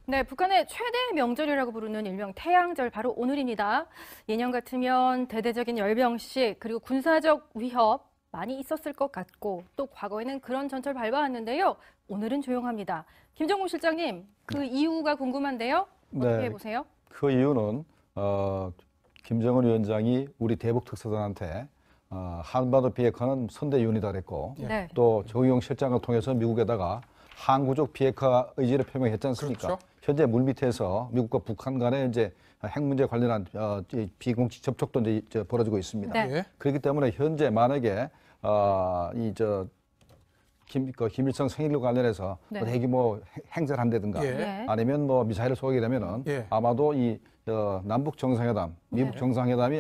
네, 북한의 최대 명절이라고 부르는 일명 태양절 바로 오늘입니다. 예년 같으면 대대적인 열병식 그리고 군사적 위협 많이 있었을 것 같고 또 과거에는 그런 전철 밟아왔는데요. 오늘은 조용합니다. 김정우 실장님, 그 이유가 궁금한데요. 어떻게 보세요? 그 이유는 김정은 위원장이 우리 대북 특사단한테 한반도 비핵화는 선대위원이다 그랬고 네. 또 정의용 실장을 통해서 미국에다가 항구적 비핵화 의지를 표명했지 않습니까? 그렇죠. 현재 물밑에서 미국과 북한 간에 이제 핵 문제 관련한 비공식 접촉도 이제 벌어지고 있습니다. 네. 예. 그렇기 때문에 현재 만약에 김일성 생일과 관련해서 네. 대규모 행사를 한다든가 예. 네. 아니면 뭐 미사일을 쏘게 되면은 예. 아마도 이 남북 정상회담, 미국 네. 정상회담이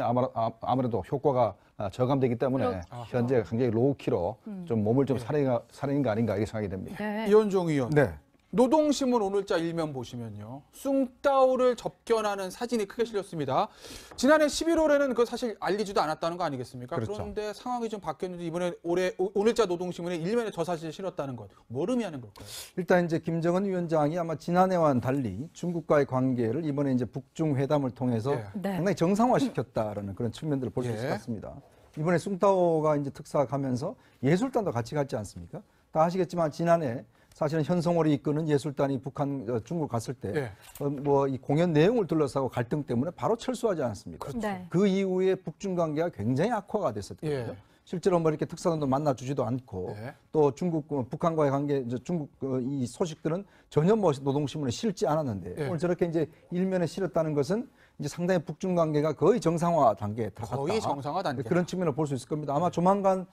아무래도 효과가 저감되기 때문에 현재 굉장히 로우키로 좀 몸을 좀 사려는 거 아닌가 이렇게 생각이 됩니다. 네. 이현종 의원. 네. 노동신문 오늘자 일면 보시면요. 숭따오를 접견하는 사진이 크게 실렸습니다. 지난해 11월에는 그 사실 알리지도 않았다는 거 아니겠습니까? 그렇죠. 그런데 상황이 좀 바뀌었는데 이번에 오늘자 노동신문에 일면에 저 사진을 실었다는 것. 뭘 의미하는 걸까요? 일단 이제 김정은 위원장이 아마 지난해와는 달리 중국과의 관계를 이번에 이제 북중 회담을 통해서 예. 네. 상당히 정상화시켰다라는 그런 측면들을 볼 수 있을 예. 것 같습니다. 이번에 숭타오가 이제 특사 가면서 예술단도 같이 갔지 않습니까? 다 아시겠지만 지난해 사실은 현성월이 이끄는 예술단이 중국 갔을 때 예. 이 공연 내용을 둘러싸고 갈등 때문에 바로 철수하지 않았습니까? 네. 그 이후에 북중 관계가 굉장히 악화가 됐었거든요. 예. 실제로 뭐 이렇게 특사단도 만나주지도 않고 예. 또 북한과의 관계, 중국 이 소식들은 전혀 뭐 노동신문에 실지 않았는데 예. 오늘 저렇게 이제 일면에 실었다는 것은 이제 상당히 북중 관계가 거의 정상화 단계에 들어갔다. 거의 정상화 단계. 그런 측면을 볼 수 있을 겁니다. 아마 조만간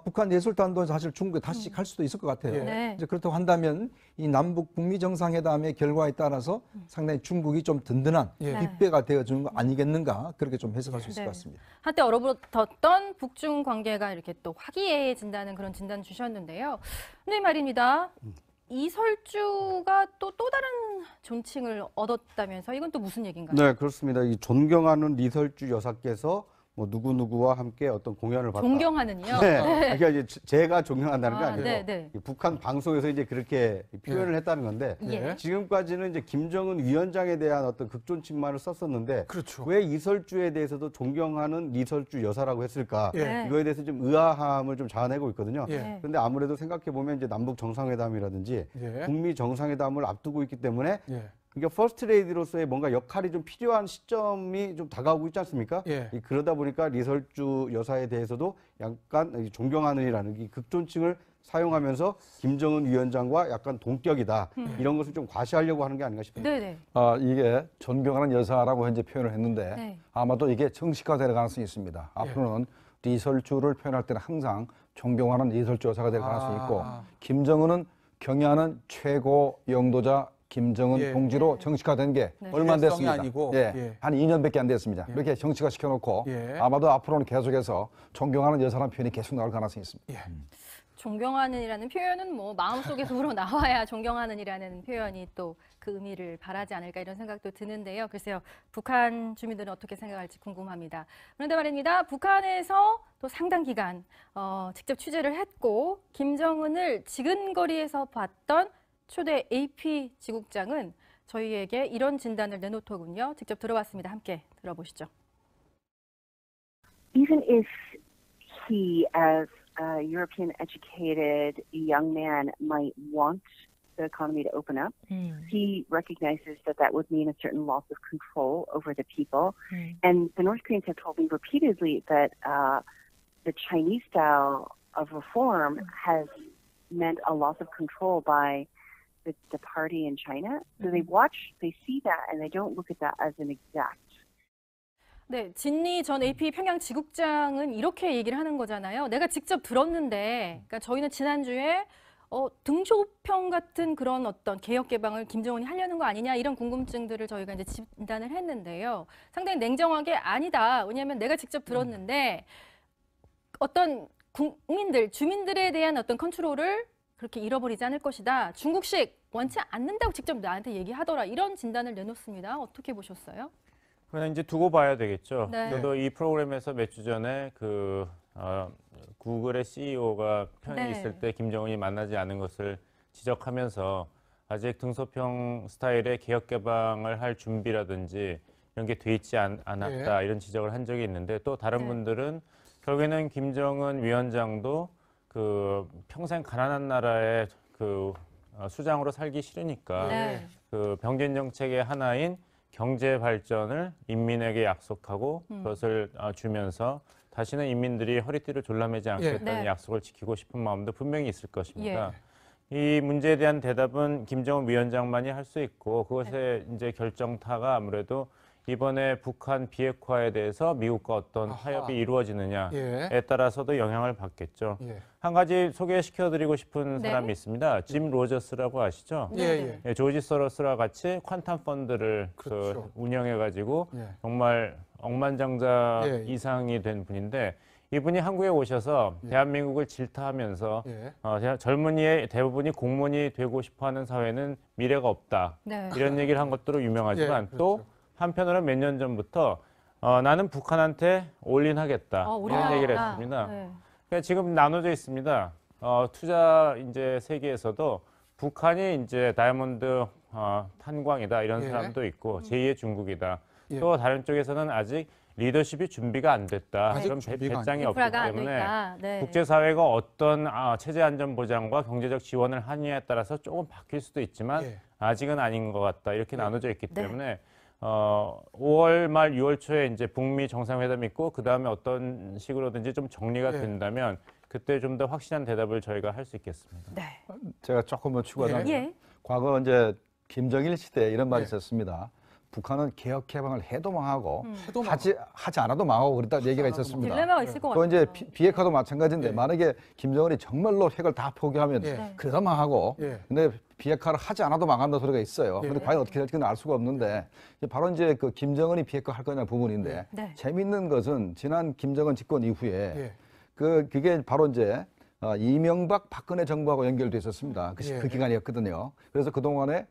북한 예술단도 사실 중국에 다시 갈 수도 있을 것 같아요. 예. 네. 이제 그렇다고 한다면 이 남북 북미 정상회담의 결과에 따라서 상당히 중국이 좀 든든한 예. 뒷배가 되어주는 거 아니겠는가 그렇게 좀 해석할 수 있을 네. 것 같습니다. 한때 얼어붙었던 북중 관계가 이렇게 또 화기애애해진다는 그런 진단 주셨는데요. 근데 말입니다. 이설주가 또 다른 존칭을 얻었다면서 이건 또 무슨 얘기인가요? 네, 그렇습니다. 이 존경하는 리설주 여사께서 뭐 누구누구와 함께 어떤 공연을 봤다. 존경하는요? 네. 그러니까 이제 제가 존경한다는 게 아니고 네. 이 북한 방송에서 이제 그렇게 표현을 했다는 건데 예. 지금까지는 이제 김정은 위원장에 대한 어떤 극존칭만을 썼었는데 그렇죠. 왜 이설주에 대해서도 존경하는 리설주 여사라고 했을까? 예. 네. 이거에 대해서 좀 의아함을 좀 자아내고 있거든요. 예. 그런데 아무래도 생각해 보면 이제 남북 정상회담이라든지 예. 북미 정상회담을 앞두고 있기 때문에 예. 그러니까 퍼스트 레이디로서의 뭔가 역할이 좀 필요한 시점이 좀 다가오고 있지 않습니까? 예. 그러다 보니까 리설주 여사에 대해서도 약간 존경하는이라는 이 극존칭을 사용하면서 김정은 위원장과 약간 동격이다. 이런 것을 좀 과시하려고 하는 게 아닌가 싶습니다. 네네. 이게 존경하는 여사라고 현재 표현을 했는데 네. 아마도 이게 정식화될 가능성이 있습니다. 앞으로는 리설주를 표현할 때는 항상 존경하는 리설주 여사가 될 가능성이 있고 김정은은 경애하는 최고 영도자 김정은 예. 동지로 정식화된 게 네. 얼마 안 일성이 됐습니다. 아니고, 예. 예. 한 2년밖에 안 됐습니다. 이렇게 정식화 시켜놓고 예. 아마도 앞으로는 계속해서 존경하는 여사라는 표현이 계속 나올 가능성이 있습니다. 예. 존경하는이라는 표현은 뭐 마음속에서 우러나와야 존경하는이라는 표현이 또 그 의미를 바라지 않을까 이런 생각도 드는데요. 글쎄요, 북한 주민들은 어떻게 생각할지 궁금합니다. 그런데 말입니다. 북한에서 또 상당 기간 직접 취재를 했고 김정은을 지근거리에서 봤던 초대 AP 지국장은 저희에게 이런 진단을 내놓더군요. 직접 들어봤습니다. 함께 들어보시죠. Even if he, as a European educated young man, might want the economy to open up, he recognizes that that would mean a certain loss of control over the people. And the North Koreans have told me repeatedly that the Chinese style of reform has meant a loss of control by the party in China. So they see that, and they don't look at that as an exact. 네, 진리 전 AP 평양 지국장은 이렇게 얘기를 하는 거잖아요. 내가 직접 들었는데, 그러니까 저희는 지난주에 등쇼평 같은 그런 어떤 개혁 개방을 김정은이 하려는 거 아니냐 이런 궁금증들을 저희가 이제 진단을 했는데요. 상당히 냉정하게 아니다. 왜냐하면 내가 직접 들었는데 어떤 국민들, 주민들에 대한 어떤 컨트롤을 그렇게 잃어버리지 않을 것이다. 중국식 원치 않는다고 직접 나한테 얘기하더라. 이런 진단을 내놓습니다. 어떻게 보셨어요? 그냥 이제 두고 봐야 되겠죠. 네. 저도 이 프로그램에서 몇 주 전에 구글의 CEO가 편히 네. 있을 때 김정은이 만나지 않은 것을 지적하면서 아직 등소평 스타일의 개혁 개방을 할 준비라든지 이런 게 돼 있지 않았다 이런 지적을 한 적이 있는데 또 다른 네. 분들은 결국에는 김정은 위원장도 그 평생 가난한 나라의 그 수장으로 살기 싫으니까 네. 그 병진 정책의 하나인 경제 발전을 인민에게 약속하고 그것을 주면서 다시는 인민들이 허리띠를 졸라매지 않겠다는 네. 약속을 지키고 싶은 마음도 분명히 있을 것입니다. 이 문제에 대한 대답은 김정은 위원장만이 할 수 있고 그것의 이제 결정타가 아무래도 이번에 북한 비핵화에 대해서 미국과 어떤 타협이 이루어지느냐에 따라서도 영향을 받겠죠. 한 가지 소개시켜드리고 싶은 네. 사람이 있습니다. 짐 로저스라고 아시죠? 네. 예, 조지 서로스와 같이 퀀텀 펀드를 그렇죠. 운영해가지고 정말 억만장자 이상이 된 분인데 이분이 한국에 오셔서 대한민국을 질타하면서 젊은이의 대부분이 공무원이 되고 싶어하는 사회는 미래가 없다. 네. 이런 얘기를 한 것으로 유명하지만 또 한편으로 몇 년 전부터 나는 북한한테 올인하겠다 이런 얘기를 했습니다. 네. 그러니까 지금 나눠져 있습니다. 투자 이제 세계에서도 북한이 이제 다이아몬드 탄광이다 이런 사람도 있고 제2의 중국이다. 또 다른 쪽에서는 아직 리더십이 준비가 안 됐다. 그런 배짱이 없기 때문에 국제사회가 어떤 체제 안전 보장과 경제적 지원을 하느냐에 따라서 조금 바뀔 수도 있지만 아직은 아닌 것 같다. 이렇게 나눠져 있기 때문에 5월 말 6월 초에 이제 북미 정상회담이 있고 그 다음에 어떤 식으로든지 좀 정리가 된다면 그때 좀 더 확실한 대답을 저희가 할 수 있겠습니다. 네. 제가 조금만 추가하자면 과거 이제 김정일 시대에 이런 말이 있었습니다. 북한은 개혁 개방을 해도 망하고 하지 않아도 망하고 그랬다 얘기가 있었습니다. 딜레마가 있을 것 또 같아요. 이제 비핵화도 마찬가지인데 만약에 김정은이 정말로 핵을 다 포기하면 그래도 망하고 근데 비핵화를 하지 않아도 망한다는 소리가 있어요. 근데 과연 어떻게 될지는 알 수가 없는데 바로 이제 그 김정은이 비핵화 할 거냐 부분인데 재미있는 것은 지난 김정은 집권 이후에 그게 바로 이제 이명박 박근혜 정부하고 연결돼 있었습니다. 그 기간이었거든요. 그래서 그동안에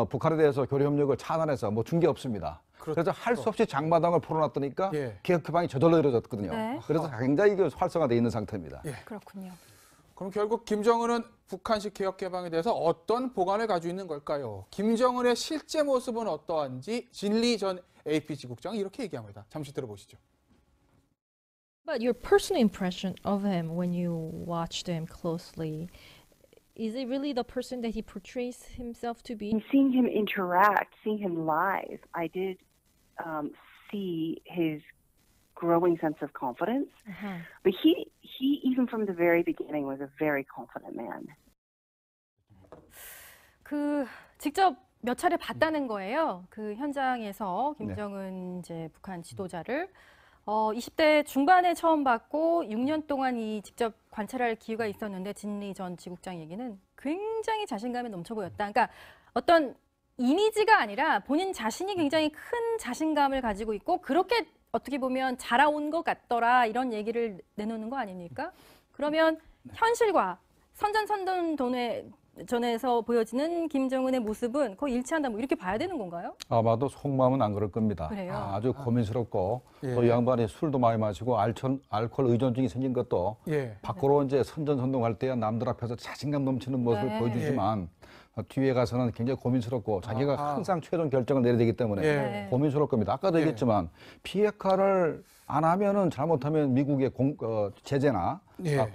북한에 대해서 교류 협력을 차단해서 뭐 준 게 없습니다. 그래서 할 수 없이 장마당을 풀어놨더니까 개혁 개방이 저절로 이루어졌거든요. 그래서 굉장히 활성화되어 있는 상태입니다. 그렇군요. 그럼 결국 김정은은 북한식 개혁 개방에 대해서 어떤 보관을 가지고 있는 걸까요? 김정은의 실제 모습은 어떠한지 진리 전 AP 지국장이 이렇게 얘기합니다. 잠시 들어보시죠. But your personal impression of him when you watched him closely, is it really the person that he portrays himself to be? And seeing him interact, seeing him live, I did see his growing sense of confidence. But he even from the very beginning was a very confident man. 그 직접 몇 차례 봤다는 거예요. 그 현장에서 김정은 이제 북한 지도자를 20대 중반에 처음 봤고 6년 동안 이 직접 관찰할 기회가 있었는데 진리 전 지국장 얘기는 굉장히 자신감이 넘쳐 보였다. 그러니까 어떤 이미지가 아니라 본인 자신이 굉장히 큰 자신감을 가지고 있고 그렇게 어떻게 보면 자라온 것 같더라 이런 얘기를 내놓는 거 아닙니까? 그러면 현실과 선전선동전에서 보여지는 김정은의 모습은 거의 일치한다 뭐 이렇게 봐야 되는 건가요? 아마도 속마음은 안 그럴 겁니다. 그래요? 아주 고민스럽고 또 이 양반이 술도 많이 마시고 알코올 의존증이 생긴 것도 밖으로 이제 선전선동할 때 남들 앞에서 자신감 넘치는 모습을 보여주지만 뒤에 가서는 굉장히 고민스럽고 자기가 항상 최종 결정을 내려야 되기 때문에 고민스러울 겁니다. 아까도 얘기했지만 비핵화를 안 하면은 잘못하면 미국의 제재나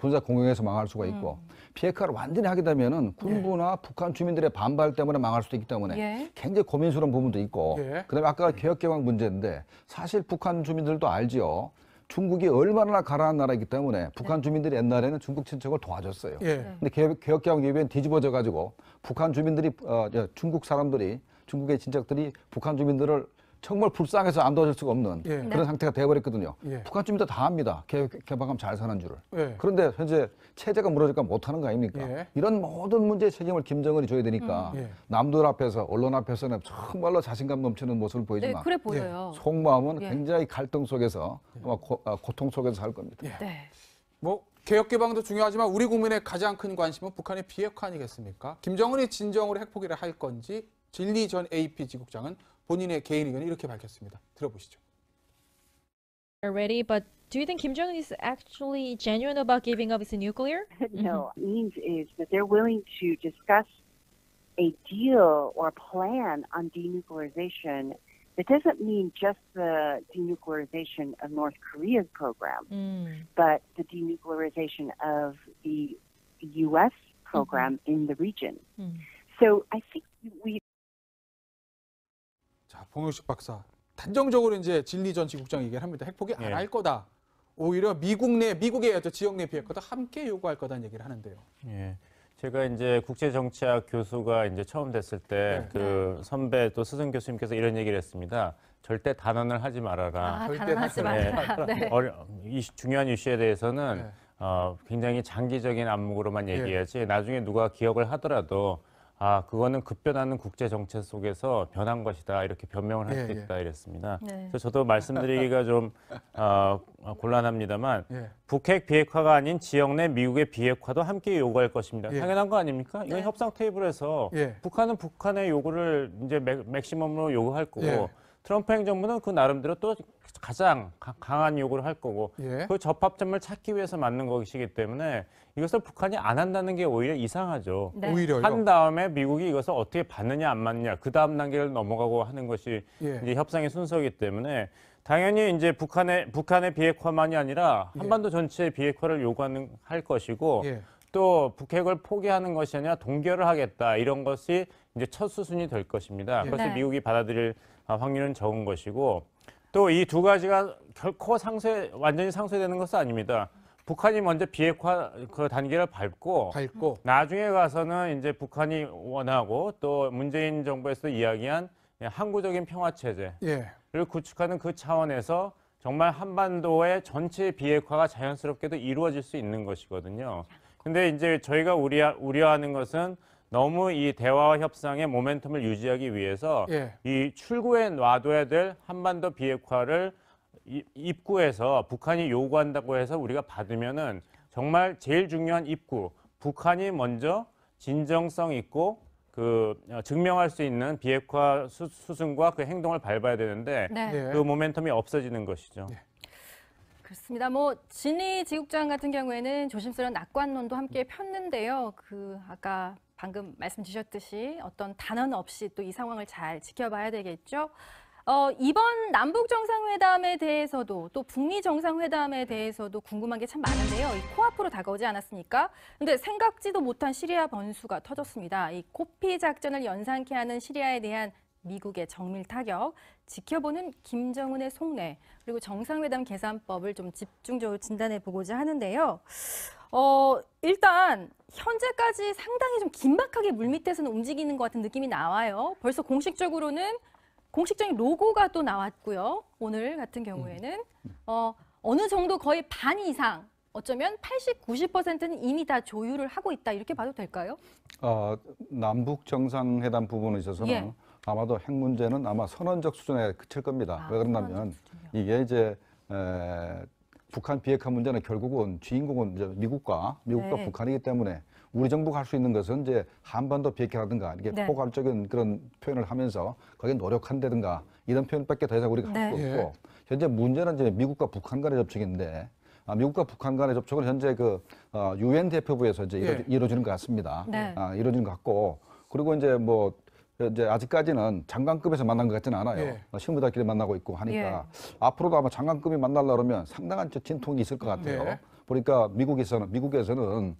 군사 공격에서 망할 수가 있고 비핵화를 완전히 하게 되면은 군부나 북한 주민들의 반발 때문에 망할 수도 있기 때문에 굉장히 고민스러운 부분도 있고 그다음에 아까 개혁개방 문제인데 사실 북한 주민들도 알지요. 중국이 얼마나 가난한 나라이기 때문에 북한 주민들이 옛날에는 중국 친척을 도와줬어요. 근데 개혁개방 이후엔 뒤집어져 가지고 북한 주민들이 중국 사람들이 중국의 친척들이 북한 주민들을 정말 불쌍해서 안 도와줄 수가 없는 그런 상태가 되어버렸거든요. 북한 주민들 다 압니다. 개방하면 잘 사는 줄을. 그런데 현재 체제가 무너질까 못하는 거 아닙니까? 이런 모든 문제의 책임을 김정은이 져야 되니까 남들 앞에서 언론 앞에서는 정말로 자신감 넘치는 모습을 보이지만 그래 보여요. 속마음은 굉장히 갈등 속에서 고통 속에서 살 겁니다. 뭐 개혁 개방도 중요하지만 우리 국민의 가장 큰 관심은 북한의 비핵화 아니겠습니까? 김정은이 진정으로 핵 포기를 할 건지 진리 전 AP 지국장은 본인의 개인 의견을 이렇게 밝혔습니다. 들어보시죠. Already, but do you think Kim Jong-un is actually genuine about giving up his nuclear? No, it means is that they're willing to discuss a deal or a plan on denuclearization, it doesn't mean just the denuclearization of North Korea's program, but the denuclearization of the U.S. program in the region. So I think we 자, 봉영식 박사. 단정적으로 이제 진리 전 지국장 얘기를 합니다. 핵포기 안 예. 할 거다. 오히려 미국의 어떤 지역 내 비핵화도 함께 요구할 거다는 얘기를 하는데요. 예. 제가 이제 국제정치학 교수가 이제 처음 됐을 때 그 선배 또 스승 교수님께서 이런 얘기를 했습니다. 절대 단언을 하지 말아라. 아, 절대 단언하지 말아라. 네. 중요한 이슈에 대해서는 네. 굉장히 장기적인 안목으로만 예. 얘기해야지 나중에 누가 기억을 하더라도 아 그거는 급변하는 국제 정체 속에서 변한 것이다 이렇게 변명을 할 수 예, 예. 있다 이랬습니다. 네. 그래서 저도 말씀드리기가 좀 곤란합니다만 예. 북핵 비핵화가 아닌 지역 내 미국의 비핵화도 함께 요구할 것입니다. 예. 당연한 거 아닙니까? 이건 네. 협상 테이블에서 예. 북한은 북한의 요구를 이제 맥시멈으로 요구할 거고 예. 트럼프 행정부는 그 나름대로 또 가장 강한 요구를 할 거고 예. 그 접합점을 찾기 위해서 맞는 것이기 때문에 이것을 북한이 안 한다는 게 오히려 이상하죠. 네. 오히려요. 한 다음에 미국이 이것을 어떻게 받느냐 안 받느냐 그 다음 단계를 넘어가고 하는 것이 예. 이제 협상의 순서이기 때문에 당연히 이제 북한의 비핵화만이 아니라 예. 한반도 전체의 비핵화를 할 것이고 예. 또 북핵을 포기하는 것이 아니라 동결을 하겠다 이런 것이 이제 첫 수순이 될 것입니다. 예. 그것을 네. 미국이 받아들일 확률은 적은 것이고 또 이 두 가지가 결코 완전히 상쇄되는 것은 아닙니다. 북한이 먼저 비핵화 그 단계를 밟고 나중에 가서는 이제 북한이 원하고 또 문재인 정부에서 이야기한 항구적인 평화 체제를 예. 구축하는 그 차원에서 정말 한반도의 전체 비핵화가 자연스럽게도 이루어질 수 있는 것이거든요. 근데 이제 저희가 우려하는 것은 너무 이 대화와 협상의 모멘텀을 유지하기 위해서 예. 이 출구에 놔둬야 될 한반도 비핵화를 입구에서 북한이 요구한다고 해서 우리가 받으면은 정말 제일 중요한 입구, 북한이 먼저 진정성 있고 증명할 수 있는 비핵화 수순과 그 행동을 밟아야 되는데 네. 예. 그 모멘텀이 없어지는 것이죠. 예. 그렇습니다. 뭐 진리 지국장 같은 경우에는 조심스러운 낙관론도 함께 폈는데요. 아까 방금 말씀 주셨듯이 어떤 단언 없이 또 이 상황을 잘 지켜봐야 되겠죠. 이번 남북 정상회담에 대해서도 또 북미 정상회담에 대해서도 궁금한 게 참 많은데요. 이 코앞으로 다가오지 않았습니까? 근데 생각지도 못한 시리아 번수가 터졌습니다. 이 코피 작전을 연상케 하는 시리아에 대한 미국의 정밀 타격, 지켜보는 김정은의 속내, 그리고 정상회담 계산법을 좀 집중적으로 진단해 보고자 하는데요. 일단 현재까지 상당히 좀 긴박하게 물밑에서는 움직이는 것 같은 느낌이 나와요. 벌써 공식적인 로고가 또 나왔고요. 오늘 같은 경우에는 어느 정도 거의 반 이상, 어쩌면 80, 90%는 이미 다 조율을 하고 있다 이렇게 봐도 될까요? 남북 정상회담 부분에 있어서는 예. 아마도 핵 문제는 아마 선언적 수준에 그칠 겁니다. 왜 그러냐면 이게 이제 북한 비핵화 문제는 결국은 주인공은 이제 미국과 네. 북한이기 때문에 우리 정부가 할 수 있는 것은 이제 한반도 비핵화라든가 이게 네. 포괄적인 그런 표현을 하면서 거기에 노력한다든가 이런 표현밖에 더 이상 우리가 할 수 네. 없고 현재 문제는 이제 미국과 북한 간의 접촉인데 미국과 북한 간의 접촉은 현재 유엔 대표부에서 이제 이루어지는 것 같습니다. 네. 이루어지는 것 같고 그리고 이제 아직까지는 장관급에서 만난 것 같지는 않아요. 예. 신부들끼리 만나고 있고 하니까 앞으로도 아마 장관급이 만나려고 그러면 상당한 진통이 있을 것 같아요. 네. 보니까 미국에서는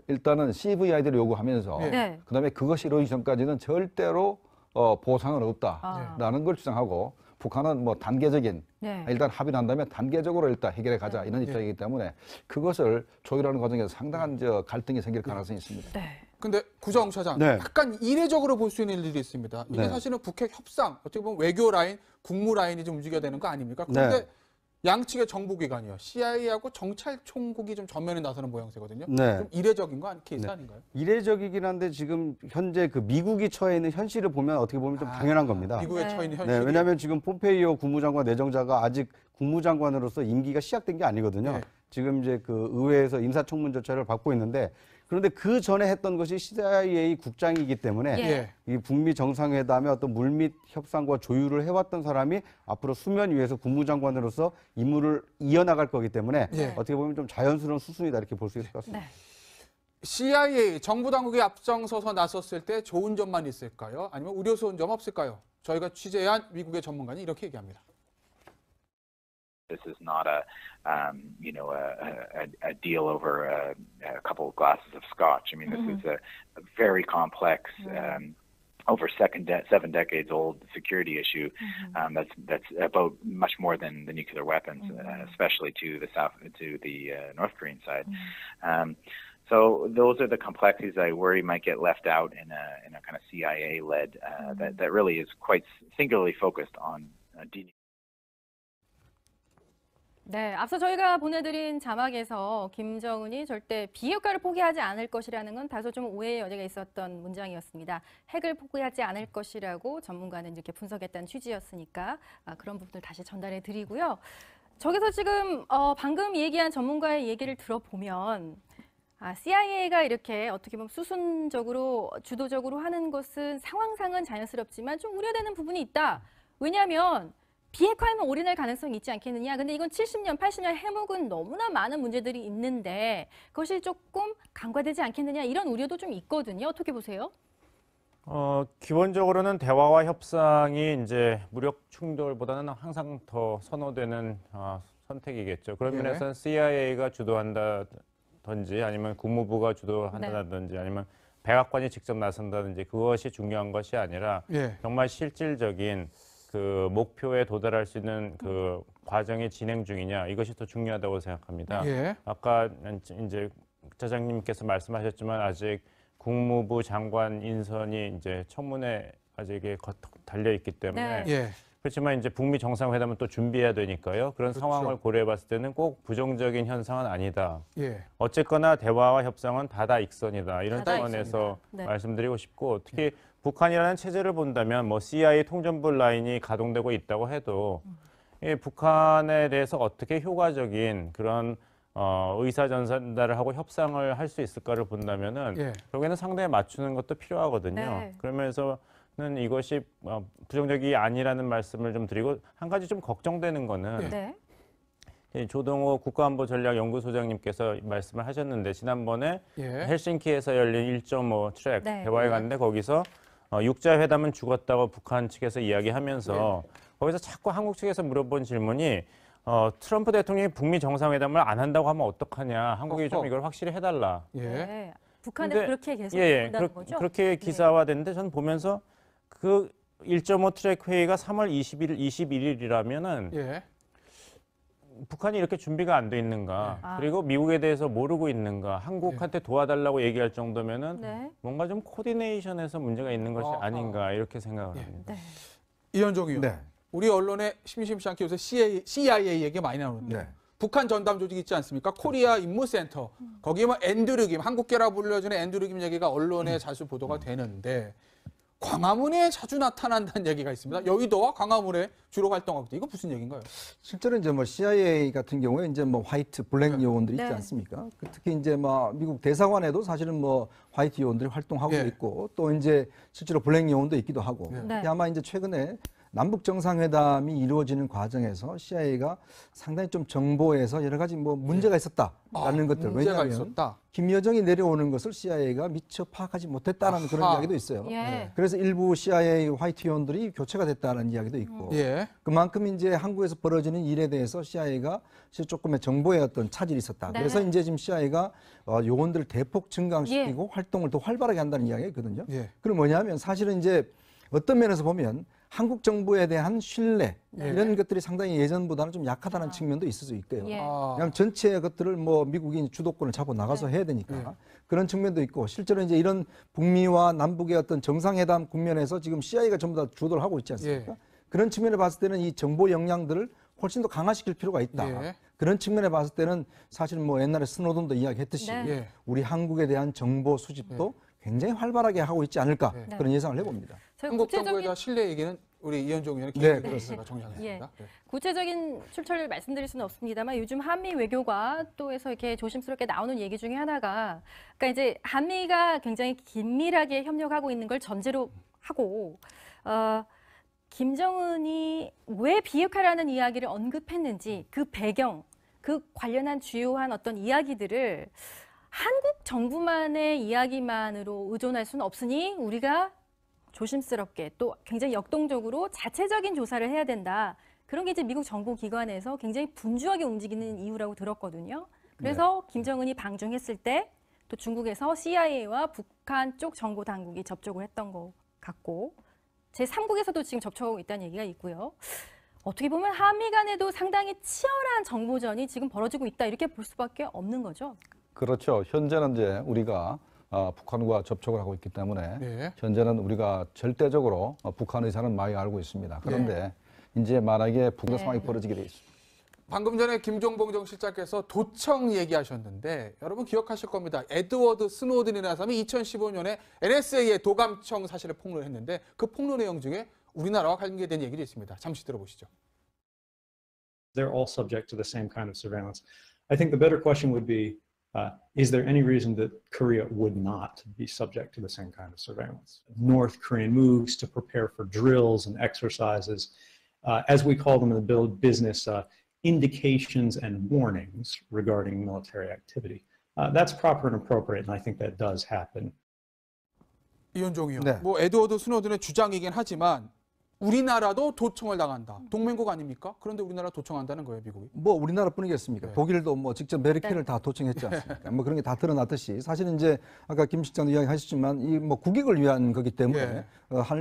일단은 CVID를 요구하면서 네. 그다음에 그것이 이루어지기 전까지는 절대로 보상은 없다라는 걸 주장하고 북한은 뭐 단계적인 네. 일단 합의를 한다면 단계적으로 일단 해결해 가자 이런 입장이기 때문에 그것을 조율하는 과정에서 상당한 갈등이 생길 가능성이 있습니다. 네. 근데 구정 차장, 네. 약간 이례적으로 볼 수 있는 일이 있습니다. 이게 네. 사실은 북핵 협상, 어떻게 보면 외교 라인, 국무 라인이 좀 움직여야 되는 거 아닙니까? 그런데 양측의 정보기관이요, CIA하고 정찰총국이 좀 전면에 나서는 모양새거든요. 네. 좀 이례적인 케이스 네. 아닌가요? 이례적이긴 한데 지금 현재 미국이 처해 있는 현실을 보면 어떻게 보면 좀 당연한 겁니다. 미국에 네. 처해 있는 현실이. 왜냐하면 지금 폼페이오 국무장관 내정자가 아직 국무장관으로서 임기가 시작된 게 아니거든요. 네. 지금 이제 의회에서 인사청문 절차를 받고 있는데 그런데 그 전에 했던 것이 CIA 국장이기 때문에 이 북미 정상회담의 어떤 물밑 협상과 조율을 해왔던 사람이 앞으로 수면 위에서 국무장관으로서 임무를 이어나갈 거기 때문에 어떻게 보면 좀 자연스러운 수순이다 이렇게 볼 수 있을 것 같습니다. 네. CIA 정부 당국이 앞장서서 나섰을 때 좋은 점만 있을까요? 아니면 우려스러운 점 없을까요? 저희가 취재한 미국의 전문가는 이렇게 얘기합니다. This is not a deal over a couple of glasses of scotch. I mean, this is a very complex, over 7 decades old security issue that's about much more than the nuclear weapons, especially to the North Korean side. So those are the complexities I worry might get left out in a kind of CIA-led that really is quite singularly focused on 네, 앞서 저희가 보내드린 자막에서 김정은이 절대 비핵화를 포기하지 않을 것이라는 건 다소 좀 오해의 여지가 있었던 문장이었습니다. 핵을 포기하지 않을 것이라고 전문가는 이렇게 분석했다는 취지였으니까 그런 부분들 다시 전달해 드리고요. 저기서 지금 방금 얘기한 전문가의 얘기를 들어보면 CIA가 이렇게 어떻게 보면 수순적으로 주도적으로 하는 것은 상황상은 자연스럽지만 좀 우려되는 부분이 있다. 왜냐하면 비핵화하면 올인할 가능성이 있지 않겠느냐. 근데 이건 70년, 80년 해묵은 너무나 많은 문제들이 있는데 그것이 조금 간과되지 않겠느냐 이런 우려도 좀 있거든요. 어떻게 보세요? 기본적으로는 대화와 협상이 이제 무력 충돌보다는 항상 더 선호되는 선택이겠죠. 그런 면에서는 CIA가 주도한다든지 아니면 국무부가 주도한다든지 아니면 백악관이 직접 나선다든지 그것이 중요한 것이 아니라 정말 실질적인 그 목표에 도달할 수 있는 그 과정이 진행 중이냐 이것이 더 중요하다고 생각합니다. 아까 이제 차장님께서 말씀하셨지만 아직 국무부 장관 인선이 이제 청문회 아직 달려 있기 때문에 그렇지만 이제 북미 정상회담은 또 준비해야 되니까요. 그런 상황을 고려해봤을 때는 꼭 부정적인 현상은 아니다. 어쨌거나 대화와 협상은 다다익선이다. 이런 차원에서 말씀드리고 싶고 특히 북한이라는 체제를 본다면 뭐 CIA 통전부 라인이 가동되고 있다고 해도 북한에 대해서 어떻게 효과적인 그런 의사 전달을 하고 협상을 할 수 있을까를 본다면은 결국에는 상대에 맞추는 것도 필요하거든요. 그러면서는 이것이 부정적이 아니라는 말씀을 좀 드리고 한 가지 좀 걱정되는 거는 조동호 국가안보전략연구소장님께서 말씀을 하셨는데 지난번에 헬싱키에서 열린 1.5 트랙 대화에 갔는데 거기서 육자회담은 죽었다고 북한 측에서 이야기하면서 거기서 자꾸 한국 측에서 물어본 질문이 트럼프 대통령이 북미 정상회담을 안 한다고 하면 어떡하냐. 한국이 좀 이걸 확실히 해달라. 북한에서 그렇게 계속 한다는 거죠? 그렇게 기사화됐는데 저는 보면서 그 1.5 트랙 회의가 3월 21일이라면은 북한이 이렇게 준비가 안 돼 있는가, 그리고 미국에 대해서 모르고 있는가, 한국한테 도와달라고 얘기할 정도면은 뭔가 좀 코디네이션에서 문제가 있는 것이 아닌가 이렇게 생각을 합니다. 이현종 의원, 우리 언론에 심심치 않게 요새 CIA 얘기가 많이 나오는데 북한 전담 조직 있지 않습니까? 코리아 임무센터, 거기에 뭐 엔드르김, 한국계라 불려지는 엔드르김 얘기가 언론에 자주 보도가 되는데 광화문에 자주 나타난다는 얘기가 있습니다. 여의도와 광화문에 주로 활동하고 이거 무슨 얘기인가요? 실제로 이제 뭐 CIA 같은 경우에 이제 뭐 화이트, 블랙 요원들이 있지 않습니까? 특히 이제 뭐 미국 대사관에도 사실은 뭐 화이트 요원들이 활동하고 있고 또 이제 실제로 블랙 요원도 있기도 하고 아마 이제 최근에 남북 정상회담이 이루어지는 과정에서 CIA가 상당히 좀 정보에서 여러 가지 뭐 문제가 있었다라는 것들. 왜냐하면 김여정이 내려오는 것을 CIA가 미처 파악하지 못했다는 그런 이야기도 있어요. 그래서 일부 CIA 화이트 요원들이 교체가 됐다는 이야기도 있고 그만큼 이제 한국에서 벌어지는 일에 대해서 CIA가 조금의 정보의 어떤 차질이 있었다. 그래서 이제 지금 CIA가 요원들을 대폭 증강시키고 활동을 더 활발하게 한다는 이야기가 있거든요. 그럼 뭐냐면 사실은 이제 어떤 면에서 보면 한국 정부에 대한 신뢰 이런 것들이 상당히 예전보다는 좀 약하다는 측면도 있을 수 있고요. 왜냐하면 전체 것들을 뭐 미국이 주도권을 잡고 나가서 해야 되니까 그런 측면도 있고 실제로 이제 이런 북미와 남북의 어떤 정상회담 국면에서 지금 CIA가 전부 다 주도를 하고 있지 않습니까? 그런 측면에 봤을 때는 이 정보 역량들을 훨씬 더 강화시킬 필요가 있다. 그런 측면에 봤을 때는 사실 뭐 옛날에 스노든도 이야기했듯이 우리 한국에 대한 정보 수집도 굉장히 활발하게 하고 있지 않을까 그런 예상을 해봅니다. 한국 정부에 대한 신뢰 얘기는 우리 이현종 의원이 기획했습니다. 정리하겠습니다. 구체적인 출처를 말씀드릴 수는 없습니다만 요즘 한미 외교가 또 해서 이렇게 조심스럽게 나오는 얘기 중에 하나가 그러니까 이제 한미가 굉장히 긴밀하게 협력하고 있는 걸 전제로 하고 김정은이 왜 비핵화라는 이야기를 언급했는지 그 배경, 그 관련한 주요한 어떤 이야기들을 한국 정부만의 이야기만으로 의존할 수는 없으니 우리가 조심스럽게 또 굉장히 역동적으로 자체적인 조사를 해야 된다. 그런 게 이제 미국 정보기관에서 굉장히 분주하게 움직이는 이유라고 들었거든요. 그래서 김정은이 방중했을 때 또 중국에서 CIA와 북한 쪽 정보 당국이 접촉을 했던 것 같고 제3국에서도 지금 접촉하고 있다는 얘기가 있고요. 어떻게 보면 한미 간에도 상당히 치열한 정보전이 지금 벌어지고 있다 이렇게 볼 수밖에 없는 거죠. 그렇죠. 현재는 이제 우리가 북한과 접촉을 하고 있기 때문에 네. 현재는 우리가 절대적으로 북한 의사는 많이 알고 있습니다. 그런데 이제 만약에 북한 상황이 벌어지게 돼 있습니다. 방금 전에 김종봉 정 실장께서 도청 얘기하셨는데 여러분 기억하실 겁니다. 에드워드 스노든이라는 사람이 2015년에 NSA의 도감청 사실을 폭로했는데 그 폭로 내용 중에 우리나라와 관계된 얘기도 있습니다. 잠시 들어보시죠. They're all subject to the same kind of surveillance. I think the better question would be, is there any reason that Korea would not be subject to the same kind of surveillance? North Korean moves to prepare for drills and exercises, as we call them in the business, indications and warnings regarding military activity. That's proper and appropriate, and I think that does happen. 이현종이요. 네. 뭐 에드워드 스노든의 주장이긴 하지만 우리나라도 도청을 당한다. 동맹국 아닙니까? 그런데 우리나라 도청한다는 거예요, 미국이. 뭐 우리나라뿐이겠습니까? 네. 독일도 뭐 직접 메르켈을 다 도청했지 않습니까? 뭐 그런 게 다 드러났듯이 사실은 이제 아까 김 실장도 이야기하셨지만 이 뭐 국익을 위한 거기 때문에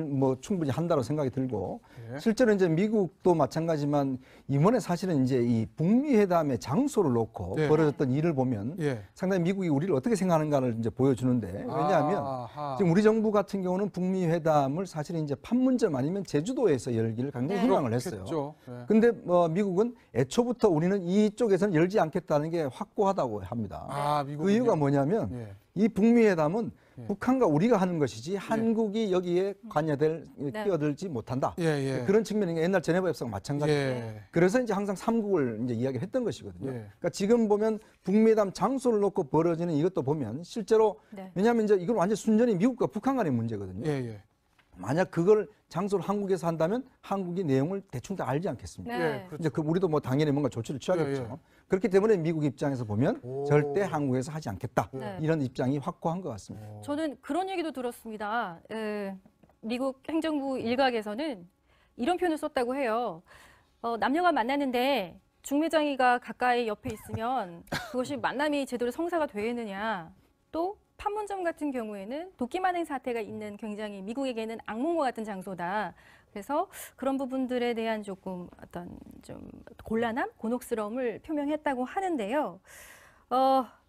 뭐 충분히 한다고 생각이 들고 실제로 이제 미국도 마찬가지지만 이번에 사실은 이제 이 북미 회담의 장소를 놓고 벌어졌던 일을 보면 상당히 미국이 우리를 어떻게 생각하는가를 이제 보여주는데 왜냐하면 지금 우리 정부 같은 경우는 북미 회담을 사실은 이제 판문점 아니면 제주도에서 열기를 굉장히 희망을 했어요. 근데 뭐 미국은 애초부터 우리는 이쪽에서는 열지 않겠다는 게 확고하다고 합니다. 그 이유가 뭐냐면 이 북미 회담은 북한과 우리가 하는 것이지 한국이 여기에 관여될 끼어들지 못한다. 그런 측면이 옛날 제네바 협상 마찬가지예요. 그래서 이제 항상 삼국을 이제 이야기를 했던 것이거든요. 그러니까 지금 보면 북미 회담 장소를 놓고 벌어지는 이것도 보면 실제로 왜냐하면 이제 이건 완전 순전히 미국과 북한 간의 문제거든요. 만약 그걸 장소를 한국에서 한다면 한국이 내용을 대충 다 알지 않겠습니까? 이제 그 우리도 뭐 당연히 뭔가 조치를 취하겠죠. 그렇기 때문에 미국 입장에서 보면 절대 한국에서 하지 않겠다. 이런 입장이 확고한 것 같습니다. 저는 그런 얘기도 들었습니다. 미국 행정부 일각에서는 이런 표현을 썼다고 해요. 남녀가 만나는데 중매장이가 가까이 옆에 있으면 그것이 만남이 제대로 성사가 되느냐. 또 판문점 같은 경우에는 도끼만행 사태가 있는 굉장히 미국에게는 악몽과 같은 장소다. 그래서 그런 부분들에 대한 조금 어떤 좀 곤란함, 곤혹스러움을 표명했다고 하는데요.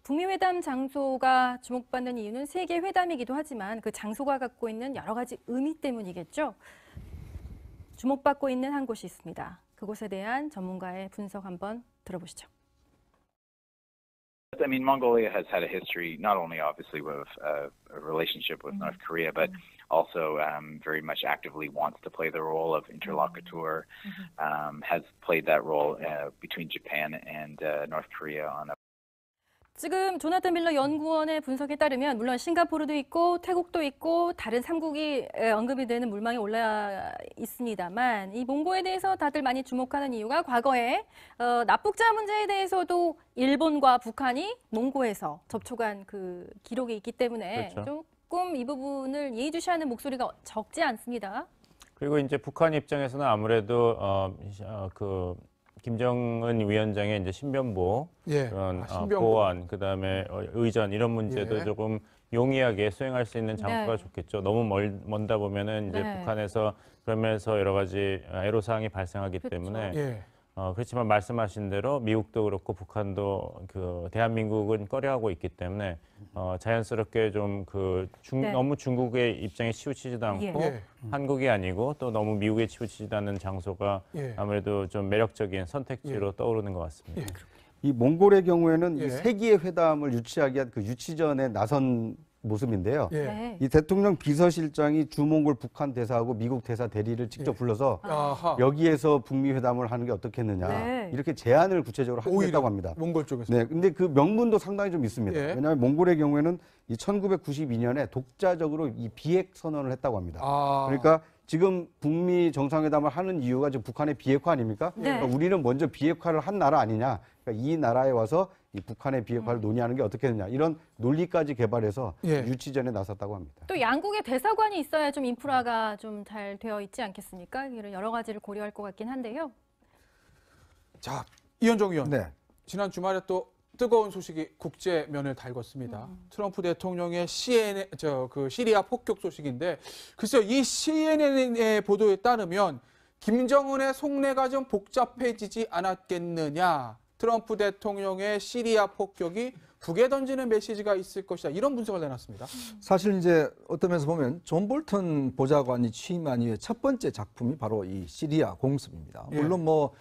북미 회담 장소가 주목받는 이유는 세계 회담이기도 하지만 그 장소가 갖고 있는 여러 가지 의미 때문이겠죠. 주목받고 있는 한 곳이 있습니다. 그곳에 대한 전문가의 분석 한번 들어보시죠. I mean, Mongolia has had a history, not only obviously with a relationship with North Korea, but also very much actively wants to play the role of interlocutor, has played that role between Japan and North Korea on a 지금 조나탄 밀러 연구원의 분석에 따르면 물론 싱가포르도 있고 태국도 있고 다른 3국이 언급이 되는 물망에 올라 있습니다만 이 몽고에 대해서 다들 많이 주목하는 이유가 과거에 납북자 문제에 대해서도 일본과 북한이 몽고에서 접촉한 그 기록이 있기 때문에 조금 이 부분을 예의주시하는 목소리가 적지 않습니다. 그리고 이제 북한 입장에서는 아무래도 그 김정은 위원장의 이제 신변보 그런 보안 그다음에 의전 이런 문제도 조금 용이하게 수행할 수 있는 장소가 좋겠죠. 너무 멀다 보면은 이제 북한에서 그러면서 여러 가지 애로사항이 발생하기 때문에 그렇지만 말씀하신 대로 미국도 그렇고 북한도 그 대한민국은 꺼려하고 있기 때문에 자연스럽게 좀 그 너무 중국의 입장에 치우치지도 않고 한국이 아니고 또 너무 미국에 치우치지도 않는 장소가 아무래도 좀 매력적인 선택지로 떠오르는 것 같습니다. 이 몽골의 경우에는 이 세기의 회담을 유치하기 위한 그 유치전에 나선 모습인데요. 이 대통령 비서실장이 주몽골 북한 대사하고 미국 대사 대리를 직접 불러서 여기에서 북미 회담을 하는 게 어떻겠느냐 이렇게 제안을 구체적으로 하겠다고 합니다. 몽골 쪽에서. 네, 근데 그 명분도 상당히 좀 있습니다. 왜냐하면 몽골의 경우에는 이 1992년에 독자적으로 이 비핵 선언을 했다고 합니다. 그러니까 지금 북미 정상회담을 하는 이유가 지금 북한의 비핵화 아닙니까? 그러니까 우리는 먼저 비핵화를 한 나라 아니냐. 그러니까 이 나라에 와서 이 북한의 비핵화를 논의하는 게 어떻게 되냐 이런 논리까지 개발해서 유치전에 나섰다고 합니다. 또 양국의 대사관이 있어야 좀 인프라가 좀 잘 되어 있지 않겠습니까? 이런 여러 가지를 고려할 것 같긴 한데요. 자, 이현정 의원. 네. 지난 주말에 또 뜨거운 소식이 국제면을 달궜습니다. 트럼프 대통령의 시리아 폭격 소식인데 글쎄요, 이 CNN의 보도에 따르면 김정은의 속내가 좀 복잡해지지 않았겠느냐. 트럼프 대통령의 시리아 폭격이 북에 던지는 메시지가 있을 것이다. 이런 분석을 내놨습니다. 사실 이제 어떤 면에서 보면 존 볼턴 보좌관이 취임한 이후에 첫 번째 작품이 바로 이 시리아 공습입니다. 물론 뭐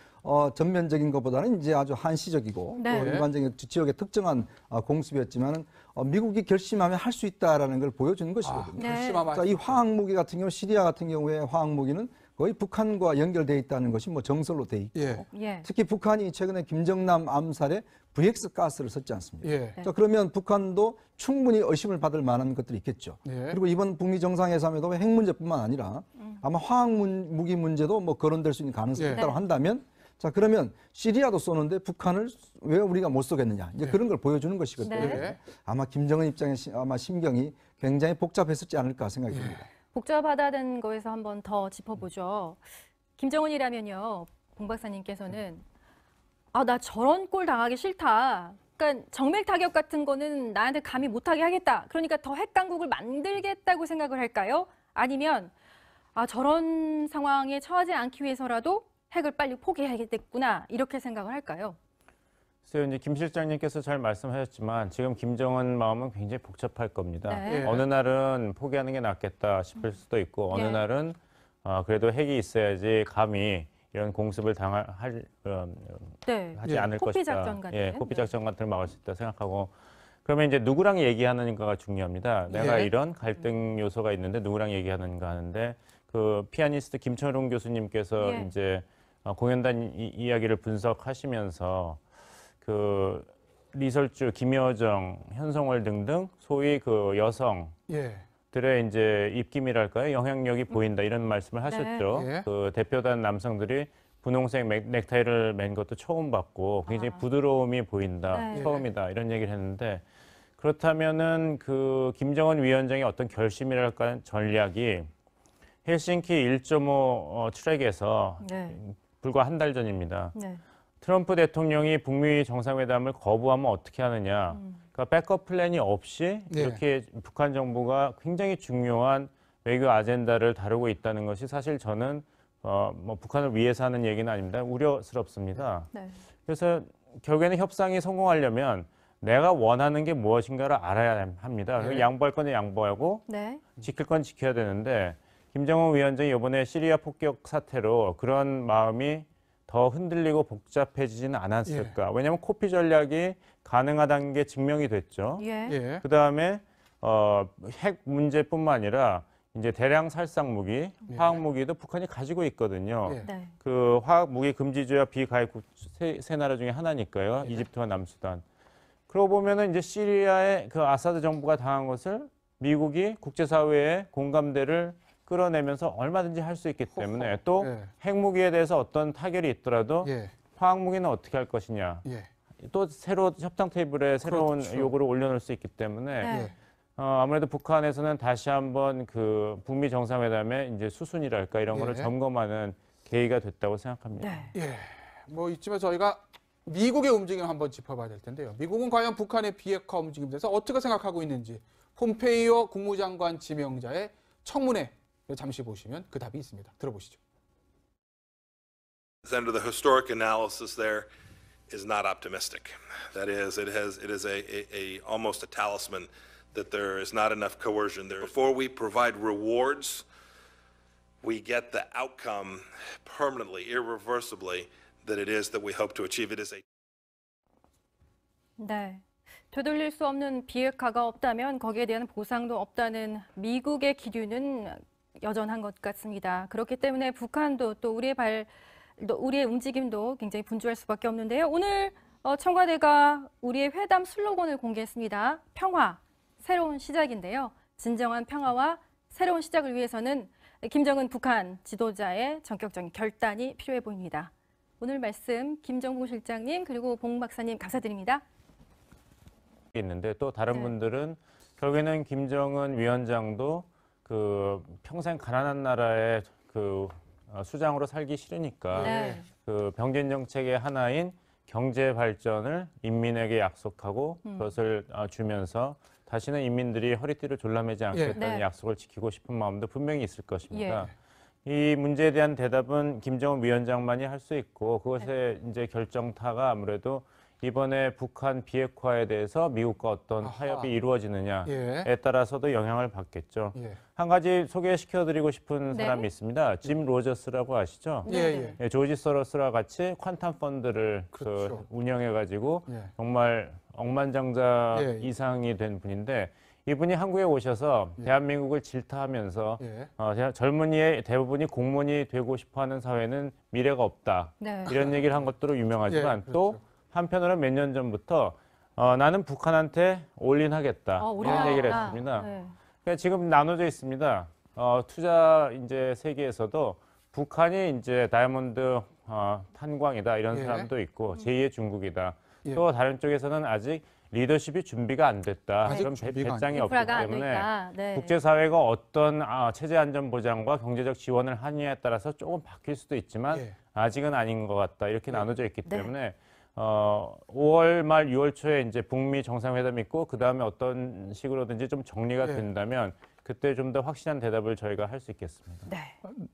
전면적인 것보다는 이제 아주 한시적이고 또 일반적인 지역의 특정한 공습이었지만 미국이 결심하면 할 수 있다라는 걸 보여주는 것이거든요. 그러니까 이 화학무기 같은 경우 시리아 같은 경우에 화학무기는 거의 북한과 연결돼 있다는 것이 뭐 정설로 돼 있고 특히 북한이 최근에 김정남 암살에 VX 가스를 썼지 않습니까? 자, 그러면 북한도 충분히 의심을 받을 만한 것들이 있겠죠. 그리고 이번 북미 정상회담에도 핵 문제뿐만 아니라 아마 화학무기 문제도 뭐 거론될 수 있는 가능성이 있다고 한다면 자, 그러면 시리아도 쏘는데 북한을 왜 우리가 못 쏘겠느냐. 이제 그런 걸 보여주는 것이거든요. 아마 김정은 입장에서 아마 심경이 굉장히 복잡했었지 않을까 생각이 듭니다. 복잡하다는 거에서 한번 더 짚어보죠. 김정은이라면요, 봉 박사님께서는 나 저런 꼴 당하기 싫다. 그러니까 정맥 타격 같은 거는 나한테 감히 못하게 하겠다. 그러니까 더 핵 강국을 만들겠다고 생각을 할까요? 아니면 저런 상황에 처하지 않기 위해서라도 핵을 빨리 포기해야겠구나 이렇게 생각을 할까요? 그래서 이제 김 실장님께서 잘 말씀하셨지만 지금 김정은 마음은 굉장히 복잡할 겁니다. 어느 날은 포기하는 게 낫겠다 싶을 수도 있고 어느 날은 그래도 핵이 있어야지 감히 이런 공습을 하지 않을 코피 것이다. 작전 같은. 코피 작전 같은 걸 막을 수 있다 생각하고 그러면 이제 누구랑 얘기하는가가 중요합니다. 내가 이런 갈등 요소가 있는데 누구랑 얘기하는가 하는데 그 피아니스트 김철웅 교수님께서 이제 공연단 이야기를 분석하시면서 그 리설주, 김여정, 현성월 등등 소위 그 여성들의 이제 입김이랄까요? 영향력이 보인다 이런 말씀을 하셨죠. 그 대표단 남성들이 분홍색 넥타이를 맨 것도 처음 봤고 굉장히 부드러움이 보인다. 처음이다. 이런 얘기를 했는데 그렇다면은 그 김정은 위원장의 어떤 결심이랄까 전략이 헬싱키 1.5 트랙에서 불과 한 달 전입니다. 트럼프 대통령이 북미 정상회담을 거부하면 어떻게 하느냐. 그러니까 백업 플랜이 없이 이렇게 북한 정부가 굉장히 중요한 외교 아젠다를 다루고 있다는 것이 사실 저는 뭐 북한을 위해서 하는 얘기는 아닙니다. 우려스럽습니다. 그래서 결국에는 협상이 성공하려면 내가 원하는 게 무엇인가를 알아야 합니다. 양보할 건 양보하고 지킬 건 지켜야 되는데 김정은 위원장이 이번에 시리아 폭격 사태로 그런 마음이 더 흔들리고 복잡해지지는 않았을까. 왜냐하면 코피 전략이 가능하다는 게 증명이 됐죠. 그다음에 핵 문제뿐만 아니라 이제 대량 살상 무기, 화학 무기도 북한이 가지고 있거든요. 그 화학 무기 금지조약 비가입국 세 나라 중에 하나니까요. 이집트와 남수단. 그러고 보면은 이제 시리아의 그 아사드 정부가 당한 것을 미국이 국제사회의 공감대를 끌어내면서 얼마든지 할 수 있기 때문에 또 핵무기에 대해서 어떤 타결이 있더라도 화학무기는 어떻게 할 것이냐. 또 새로 협상 테이블에 새로운 요구를 올려놓을 수 있기 때문에 아무래도 북한에서는 다시 한번 그 북미 정상회담의 이제 수순이랄까 이런 거를 점검하는 계기가 됐다고 생각합니다. 뭐 이쯤에 저희가 미국의 움직임 한번 짚어봐야 될 텐데요. 미국은 과연 북한의 비핵화 움직임에 대해서 어떻게 생각하고 있는지 폼페이오 국무장관 지명자의 청문회 잠시 보시면 그 답이 있습니다. 들어보시죠. Senator, the historic analysis there is not optimistic. That is, it is almost a talisman that there is not enough coercion there. Before we provide rewards, we get the outcome permanently, irreversibly, that it is that we hope to achieve. It is a 되돌릴 수 없는 비핵화가 없다면 거기에 대한 보상도 없다는 미국의 기류는 여전한 것 같습니다. 그렇기 때문에 북한도 또 우리의 움직임도 굉장히 분주할 수밖에 없는데요. 오늘 청와대가 우리의 회담 슬로건을 공개했습니다. 평화, 새로운 시작인데요. 진정한 평화와 새로운 시작을 위해서는 김정은 북한 지도자의 전격적인 결단이 필요해 보입니다. 오늘 말씀 김정봉 실장님 그리고 봉 박사님 감사드립니다. 있는데 또 다른 네. 분들은 결국에는 김정은 위원장도 그 평생 가난한 나라의 그 수장으로 살기 싫으니까 네. 그 병진 정책의 하나인 경제 발전을 인민에게 약속하고 그것을 주면서 다시는 인민들이 허리띠를 졸라매지 않겠다는 네. 약속을 지키고 싶은 마음도 분명히 있을 것입니다. 이 문제에 대한 대답은 김정은 위원장만이 할 수 있고 그것의 이제 결정타가 아무래도 이번에 북한 비핵화에 대해서 미국과 어떤 타협이 이루어지느냐에 따라서도 영향을 받겠죠. 한 가지 소개시켜드리고 싶은 네. 사람이 있습니다. 짐 로저스라고 아시죠? 네. 예, 조지 서로스와 같이 퀀텀 펀드를 그렇죠. 운영해가지고 정말 억만장자 이상이 된 분인데 이분이 한국에 오셔서 대한민국을 질타하면서 젊은이의 대부분이 공무원이 되고 싶어하는 사회는 미래가 없다. 네. 이런 얘기를 한 것으로 유명하지만 또 한편으로는 몇 년 전부터 나는 북한한테 올인하겠다 이런 얘기를 했습니다. 네. 그러니까 지금 나눠져 있습니다. 투자 이제 세계에서도 북한이 이제 다이아몬드 탄광이다 이런 사람도 있고 제2의 중국이다. 또 다른 쪽에서는 아직 리더십이 준비가 안 됐다. 그런 배짱이 없기 때문에 국제사회가 어떤 체제 안전 보장과 경제적 지원을 하느냐에 따라서 조금 바뀔 수도 있지만 아직은 아닌 것 같다. 이렇게 나눠져 있기 때문에 5월 말 6월 초에 이제 북미 정상회담이 있고 그 다음에 어떤 식으로든지 좀 정리가 된다면 그때 좀 더 확실한 대답을 저희가 할 수 있겠습니다. 네.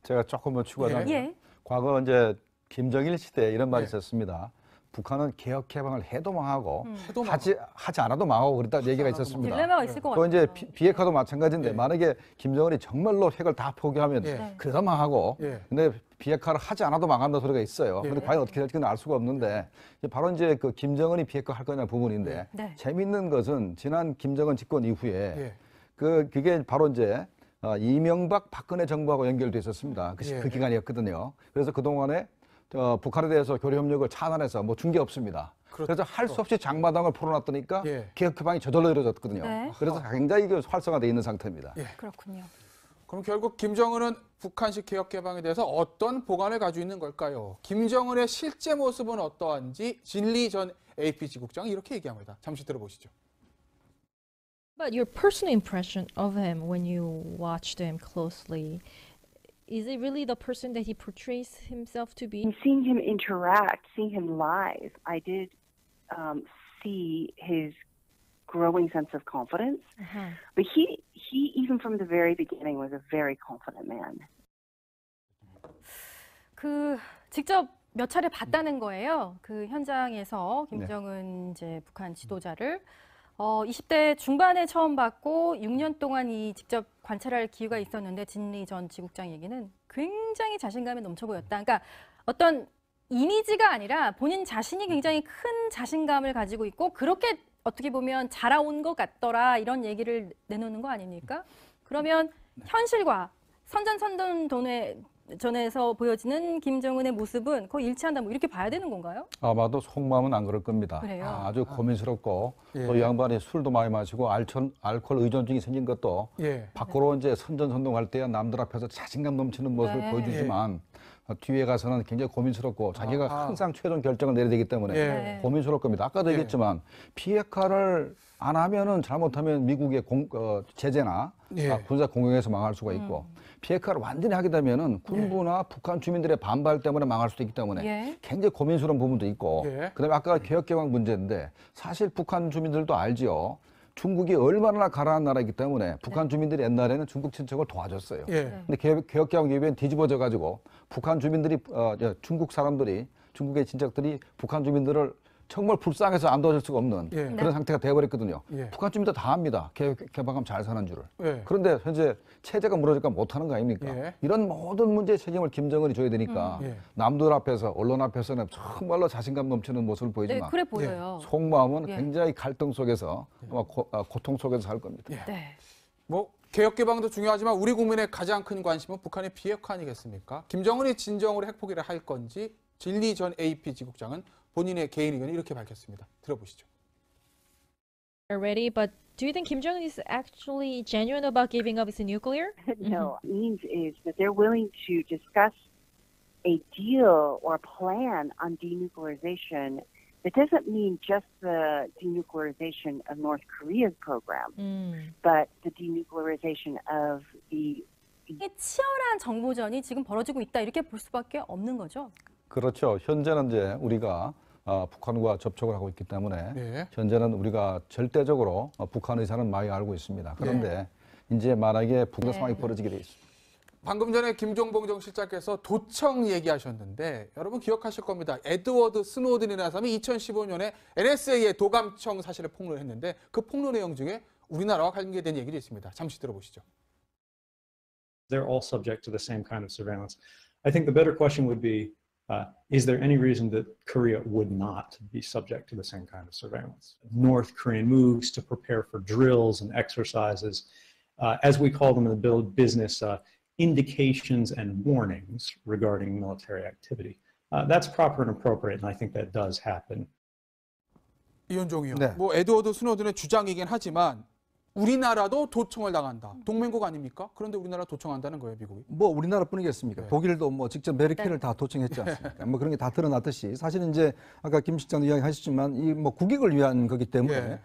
제가 조금만 추가하자면 과거 이제 김정일 시대에 이런 말이 있었습니다. 북한은 개혁 개방을 해도 망하고 하지 않아도 망하고 그랬다는 얘기가 있었습니다. 딜레마가 있을 것 또 같아요. 이제 비핵화도 마찬가지인데 만약에 김정은이 정말로 핵을 다 포기하면 그래도 망하고 근데 비핵화를 하지 않아도 망한다는 소리가 있어요. 근데 과연 어떻게 될지는 알 수가 없는데 바로 이제 그 김정은이 비핵화 할 거냐 부분인데 재미있는 것은 지난 김정은 집권 이후에 그게 바로 이제 이명박 박근혜 정부하고 연결돼 있었습니다. 그 기간이었거든요. 그래서 그동안에 북한에 대해서 교류 협력을 차단해서 뭐 준 게 없습니다. 그래서 할 수 없이 장마당을 풀어놨더니까 개혁 개방이 저절로 이루어졌거든요. 그래서 굉장히 활성화되어 있는 상태입니다. 그렇군요. 그럼 결국 김정은은 북한식 개혁 개방에 대해서 어떤 보관을 가지고 있는 걸까요? 김정은의 실제 모습은 어떠한지 진리 전 AP 지국장이 이렇게 얘기합니다. 잠시 들어보시죠. But your personal impression of him when you watched him closely, is it really the person that he portrays himself to be? And seeing him interact, seeing him live, I did see his growing sense of confidence. But he even from the very beginning was a very confident man. 그 직접 몇 차례 봤다는 거예요. 그 현장에서 김정은 이제 북한 지도자를 20대 중반에 처음 봤고 6년 동안 이 직접 관찰할 기회가 있었는데 진리 전 지국장 얘기는 굉장히 자신감이 넘쳐 보였다. 그러니까 어떤 이미지가 아니라 본인 자신이 굉장히 큰 자신감을 가지고 있고 그렇게 어떻게 보면 자라온 것 같더라 이런 얘기를 내놓는 거 아닙니까? 그러면 현실과 선전선동전에서 보여지는 김정은의 모습은 거의 일치한다 뭐 이렇게 봐야 되는 건가요? 아마도 속마음은 안 그럴 겁니다. 그래요? 아주 고민스럽고 또 이 양반이 술도 많이 마시고 알코올 의존증이 생긴 것도 밖으로 이제 선전선동할 때 남들 앞에서 자신감 넘치는 모습을 보여주지만 뒤에 가서는 굉장히 고민스럽고 자기가 항상 최종 결정을 내려야 되기 때문에 고민스러울 겁니다. 아까도 얘기했지만 비핵화를 안 하면은 잘못하면 미국의 제재나 군사 공격에서 망할 수가 있고 비핵화를 완전히 하게 되면은 군부나 북한 주민들의 반발 때문에 망할 수도 있기 때문에 굉장히 고민스러운 부분도 있고 그다음에 아까 개혁개방 문제인데 사실 북한 주민들도 알지요. 중국이 얼마나 가난한 나라이기 때문에 북한 주민들이 옛날에는 중국 친척을 도와줬어요. 근데 개혁개방 이후엔 뒤집어져 가지고 북한 주민들이 중국 사람들이 중국의 친척들이 북한 주민들을 정말 불쌍해서 안 도와줄 수가 없는 그런 상태가 되어버렸거든요. 북한 주민들 다 압니다. 개방하면 잘 사는 줄을. 그런데 현재 체제가 무너질까 못하는 거 아닙니까? 이런 모든 문제의 책임을 김정은이 져야 되니까 남들 앞에서 언론 앞에서는 정말로 자신감 넘치는 모습을 보이지만 그래 보여요. 속마음은 굉장히 갈등 속에서 고통 속에서 살 겁니다. 뭐 개혁 개방도 중요하지만 우리 국민의 가장 큰 관심은 북한의 비핵화 아니겠습니까? 김정은이 진정으로 핵포기를 할 건지 진리 전 AP 지국장은 본인의 개인 의견을 이렇게 밝혔습니다. 들어보시죠. Already, but do you think Kim Jong-un is actually genuine about giving up his nuclear? No, it means is that they're willing to discuss a deal or a plan on denuclearization It doesn't mean just the denuclearization of North Korea's program, but the denuclearization of the 치열한 정보전이 지금 벌어지고 있다 이렇게 볼 수밖에 없는 거죠. 그렇죠. 현재는 이제 우리가 북한과 접촉을 하고 있기 때문에 네. 현재는 우리가 절대적으로 북한 의사는 많이 알고 있습니다. 그런데 이제 만약에 북한 상황이 벌어지게 돼 있습니다. 방금 전에 김종봉 정실장께서 도청 얘기하셨는데 여러분 기억하실 겁니다. 에드워드 스노든이라는 사람이 2015년에 NSA의 도감청 사실을 폭로했는데 그 폭로 내용 중에 우리나라와 관계된 얘기도 있습니다. 잠시 들어보시죠. They're all subject to the same kind of surveillance. I think the better question would be, is there any reason that Korea would not be subject to the same kind of surveillance? North Korean moves to prepare for drills and exercises, as we call them in the business, indications and warnings regarding military activity. That's proper and appropriate, and I think that does happen. 이현종이요. 네. 뭐 에드워드 스노든의 주장이긴 하지만 우리나라도 도청을 당한다. 동맹국 아닙니까? 그런데 우리나라 도청한다는 거예요, 미국이. 뭐 우리나라뿐이겠습니까? 네. 독일도 뭐 직접 메르켈을 다 도청했지 않습니까? 뭐 그런 게 다 드러났듯이 사실은 이제 아까 김 실장도 이야기하셨지만 이 뭐 국익을 위한 거기 때문에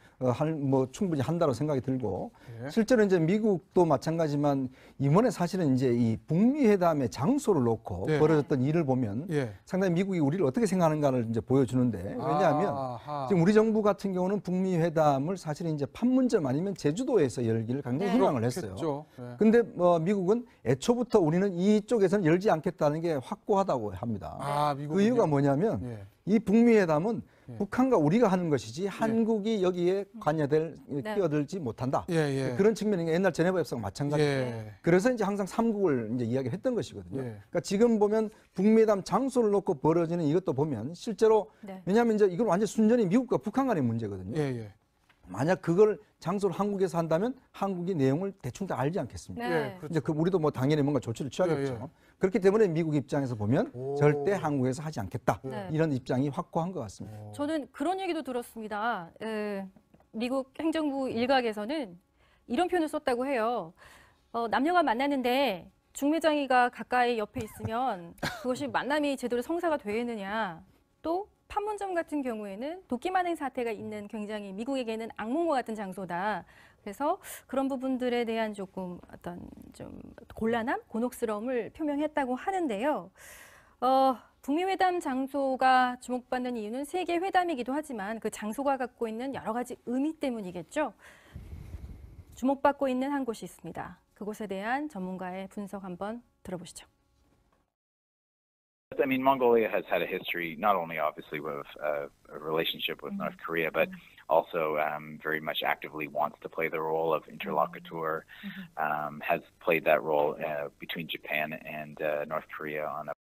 뭐 충분히 한다고 생각이 들고 실제로 이제 미국도 마찬가지지만 이번에 사실은 이제 이 북미 회담의 장소를 놓고 벌어졌던 일을 보면 상당히 미국이 우리를 어떻게 생각하는가를 이제 보여주는데 왜냐하면 지금 우리 정부 같은 경우는 북미 회담을 사실은 이제 판문점 아니면 제주도에서 열기를 굉장히 희망을 했어요. 근데 뭐 미국은 애초부터 우리는 이쪽에서는 열지 않겠다는 게 확고하다고 합니다. 그 이유가 뭐냐면 이 북미 회담은 북한과 우리가 하는 것이지 한국이 여기에 관여될 끼어들지 못한다. 그런 측면이 옛날 제네바 협상 마찬가지예요. 그래서 이제 항상 3국을 이제 이야기를 했던 것이거든요. 그러니까 지금 보면 북미 회담 장소를 놓고 벌어지는 이것도 보면 실제로 왜냐하면 이제 이건 완전 순전히 미국과 북한 간의 문제거든요. 만약 그걸 장소를 한국에서 한다면 한국이 내용을 대충 다 알지 않겠습니까? 이제 그 우리도 뭐 당연히 뭔가 조치를 취하겠죠. 그렇기 때문에 미국 입장에서 보면 절대 한국에서 하지 않겠다. 이런 입장이 확고한 것 같습니다. 저는 그런 얘기도 들었습니다. 미국 행정부 일각에서는 이런 표현을 썼다고 해요. 남녀가 만났는데 중매장이가 가까이 옆에 있으면 그것이 만남이 제대로 성사가 되느냐. 또 판문점 같은 경우에는 도끼만행 사태가 있는 굉장히 미국에게는 악몽과 같은 장소다. 그래서 그런 부분들에 대한 조금 어떤 좀 곤란함, 곤혹스러움을 표명했다고 하는데요. 북미 회담 장소가 주목받는 이유는 세계 회담이기도 하지만 그 장소가 갖고 있는 여러 가지 의미 때문이겠죠. 주목받고 있는 한 곳이 있습니다. 그곳에 대한 전문가의 분석 한번 들어보시죠. I mean, Mongolia has had a history, not only obviously with a relationship with North Korea, but also very much actively wants to play the role of interlocutor, has played that role between Japan and North Korea on a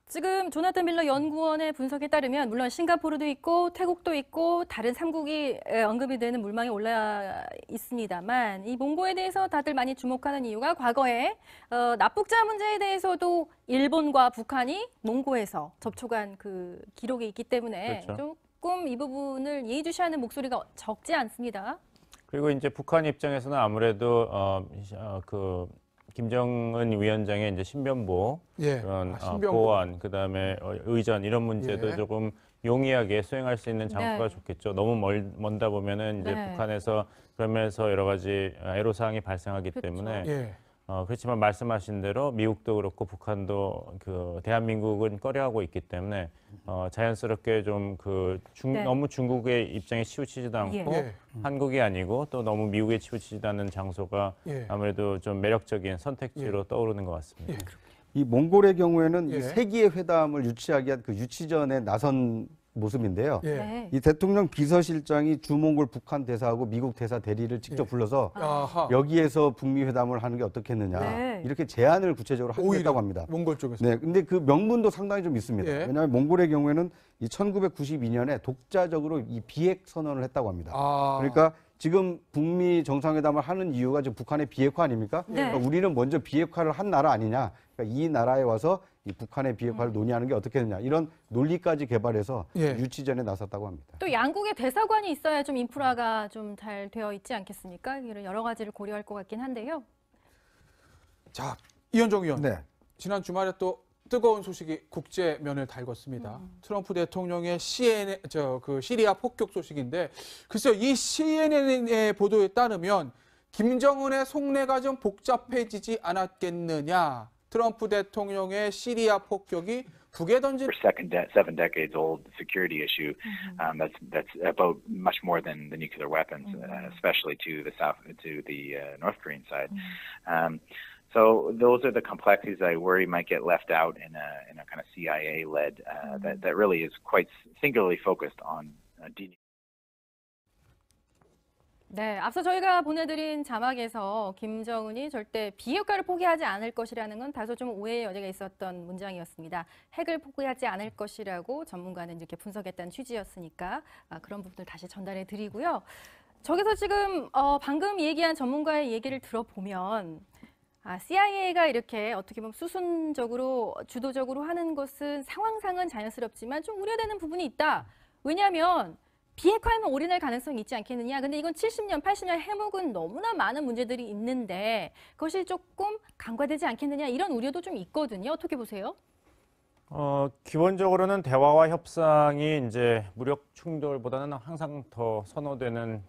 지금 조나단 밀러 연구원의 분석에 따르면 물론 싱가포르도 있고 태국도 있고 다른 3국이 언급이 되는 물망에 올라 있습니다만 이 몽고에 대해서 다들 많이 주목하는 이유가 과거에 납북자 문제에 대해서도 일본과 북한이 몽고에서 접촉한 그 기록이 있기 때문에 조금 이 부분을 예의주시하는 목소리가 적지 않습니다. 그리고 이제 북한 입장에서는 아무래도 그 김정은 위원장의 이제 신변보 그런 보안 그다음에 의전 이런 문제도 조금 용이하게 수행할 수 있는 장소가 좋겠죠. 너무 먼다 보면은 이제 북한에서 그러면서 여러 가지 애로사항이 발생하기 때문에 그렇지만 말씀하신 대로 미국도 그렇고 북한도 그 대한민국은 꺼려하고 있기 때문에 자연스럽게 좀 그 너무 중국의 입장에 치우치지도 않고 한국이 아니고 또 너무 미국에 치우치지도 않는 장소가 아무래도 좀 매력적인 선택지로 떠오르는 것 같습니다. 이 몽골의 경우에는 이 세기의 회담을 유치하기 위한 그 유치전에 나선 모습인데요. 이 대통령 비서실장이 주몽골 북한 대사하고 미국 대사 대리를 직접 불러서 여기에서 북미 회담을 하는 게 어떻겠느냐 이렇게 제안을 구체적으로 하겠다고 합니다. 몽골 쪽에서. 네, 근데 그 명분도 상당히 좀 있습니다. 왜냐하면 몽골의 경우에는 이 1992년에 독자적으로 이 비핵 선언을 했다고 합니다. 그러니까 지금 북미 정상회담을 하는 이유가 지금 북한의 비핵화 아닙니까? 그러니까 우리는 먼저 비핵화를 한 나라 아니냐? 그러니까 이 나라에 와서 이 북한의 비핵화를 논의하는 게 어떻게 되냐 이런 논리까지 개발해서 유치전에 나섰다고 합니다. 또 양국의 대사관이 있어야 좀 인프라가 좀 잘 되어 있지 않겠습니까? 이런 여러 가지를 고려할 것 같긴 한데요. 자, 이현종 의원. 지난 주말에 또 뜨거운 소식이 국제면을 달궜습니다. 트럼프 대통령의 시리아 폭격 소식인데 글쎄요, 이 CNN의 보도에 따르면 김정은의 속내가 좀 복잡해지지 않았겠느냐. 트럼프 대통령의 시리아 폭격이 북에 던진 seven decades old security issue that's about much more than the nuclear weapons, especially to the North Korean side. So those are the complexities I worry might get left out in a kind of CIA-led that really is quite singularly focused on 네, 앞서 저희가 보내드린 자막에서 김정은이 절대 비핵화를 포기하지 않을 것이라는 건 다소 좀 오해의 여지가 있었던 문장이었습니다. 핵을 포기하지 않을 것이라고 전문가는 이렇게 분석했다는 취지였으니까 그런 부분들 다시 전달해 드리고요. 저기서 지금 방금 얘기한 전문가의 얘기를 들어보면 CIA가 이렇게 어떻게 보면 수순적으로 주도적으로 하는 것은 상황상은 자연스럽지만 좀 우려되는 부분이 있다. 왜냐하면 비핵화하면 올인할 가능성이 있지 않겠느냐. 근데 이건 70년, 80년 해묵은 너무나 많은 문제들이 있는데 그것이 조금 간과되지 않겠느냐 이런 우려도 좀 있거든요. 어떻게 보세요? 기본적으로는 대화와 협상이 이제 무력 충돌보다는 항상 더 선호되는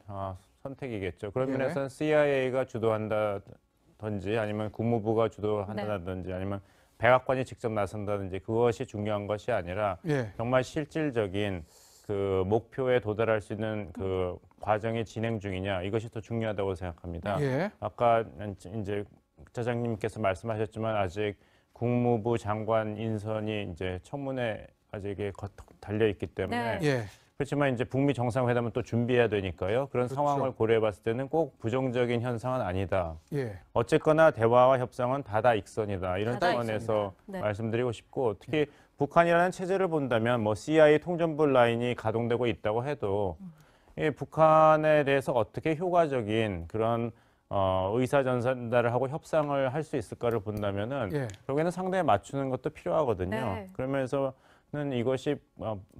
선택이겠죠. 그런 면에서는 CIA가 주도한다든지 아니면 국무부가 주도한다든지 아니면 백악관이 직접 나선다든지 그것이 중요한 것이 아니라 정말 실질적인 그 목표에 도달할 수 있는 그 과정이 진행 중이냐 이것이 더 중요하다고 생각합니다. 아까 이제 국차장님께서 말씀하셨지만 아직 국무부 장관 인선이 이제 청문회 아직 달려 있기 때문에 그렇지만 이제 북미 정상회담은 또 준비해야 되니까요. 그런 상황을 고려해봤을 때는 꼭 부정적인 현상은 아니다. 어쨌거나 대화와 협상은 다다익선이다. 이런 차원에서 말씀드리고 싶고 특히 북한이라는 체제를 본다면 뭐 CIA 통전부 라인이 가동되고 있다고 해도 북한에 대해서 어떻게 효과적인 그런 의사 전달을 하고 협상을 할 수 있을까를 본다면은 결국에는 상대에 맞추는 것도 필요하거든요. 그러면서는 이것이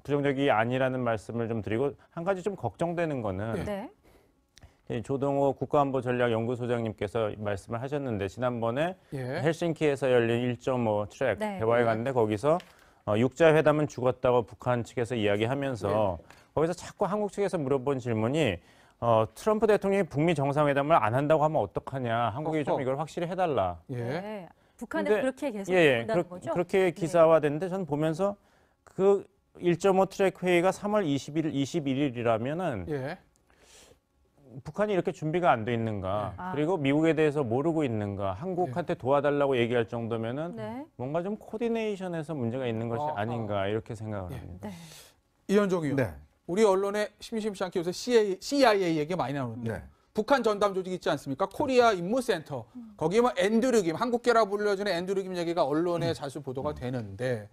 부정적이 아니라는 말씀을 좀 드리고 한 가지 좀 걱정되는 거는 조동호 국가안보전략연구소장님께서 말씀을 하셨는데 지난번에 헬싱키에서 열린 1.5 트랙 대화에 갔는데 거기서 육자회담은 죽었다고 북한 측에서 이야기하면서 거기서 자꾸 한국 측에서 물어본 질문이 트럼프 대통령이 북미 정상회담을 안 한다고 하면 어떡하냐. 한국이 좀 이걸 확실히 해달라. 북한은 그렇게 계속 한다는 거죠? 그렇게 기사화됐는데 저는 보면서 그 1.5 트랙 회의가 3월 21일이라면은 북한이 이렇게 준비가 안 돼 있는가, 그리고 미국에 대해서 모르고 있는가, 한국한테 도와달라고 얘기할 정도면은 뭔가 좀 코디네이션에서 문제가 있는 것이 아닌가 이렇게 생각을 합니다. 이현종 의원, 우리 언론에 심심치 않게 요새 CIA 얘기가 많이 나오는데 북한 전담 조직 있지 않습니까? 코리아 임무센터, 거기에 뭐 앤드류김, 한국계라 불려주는 앤드류김 얘기가 언론에 자주 보도가 되는데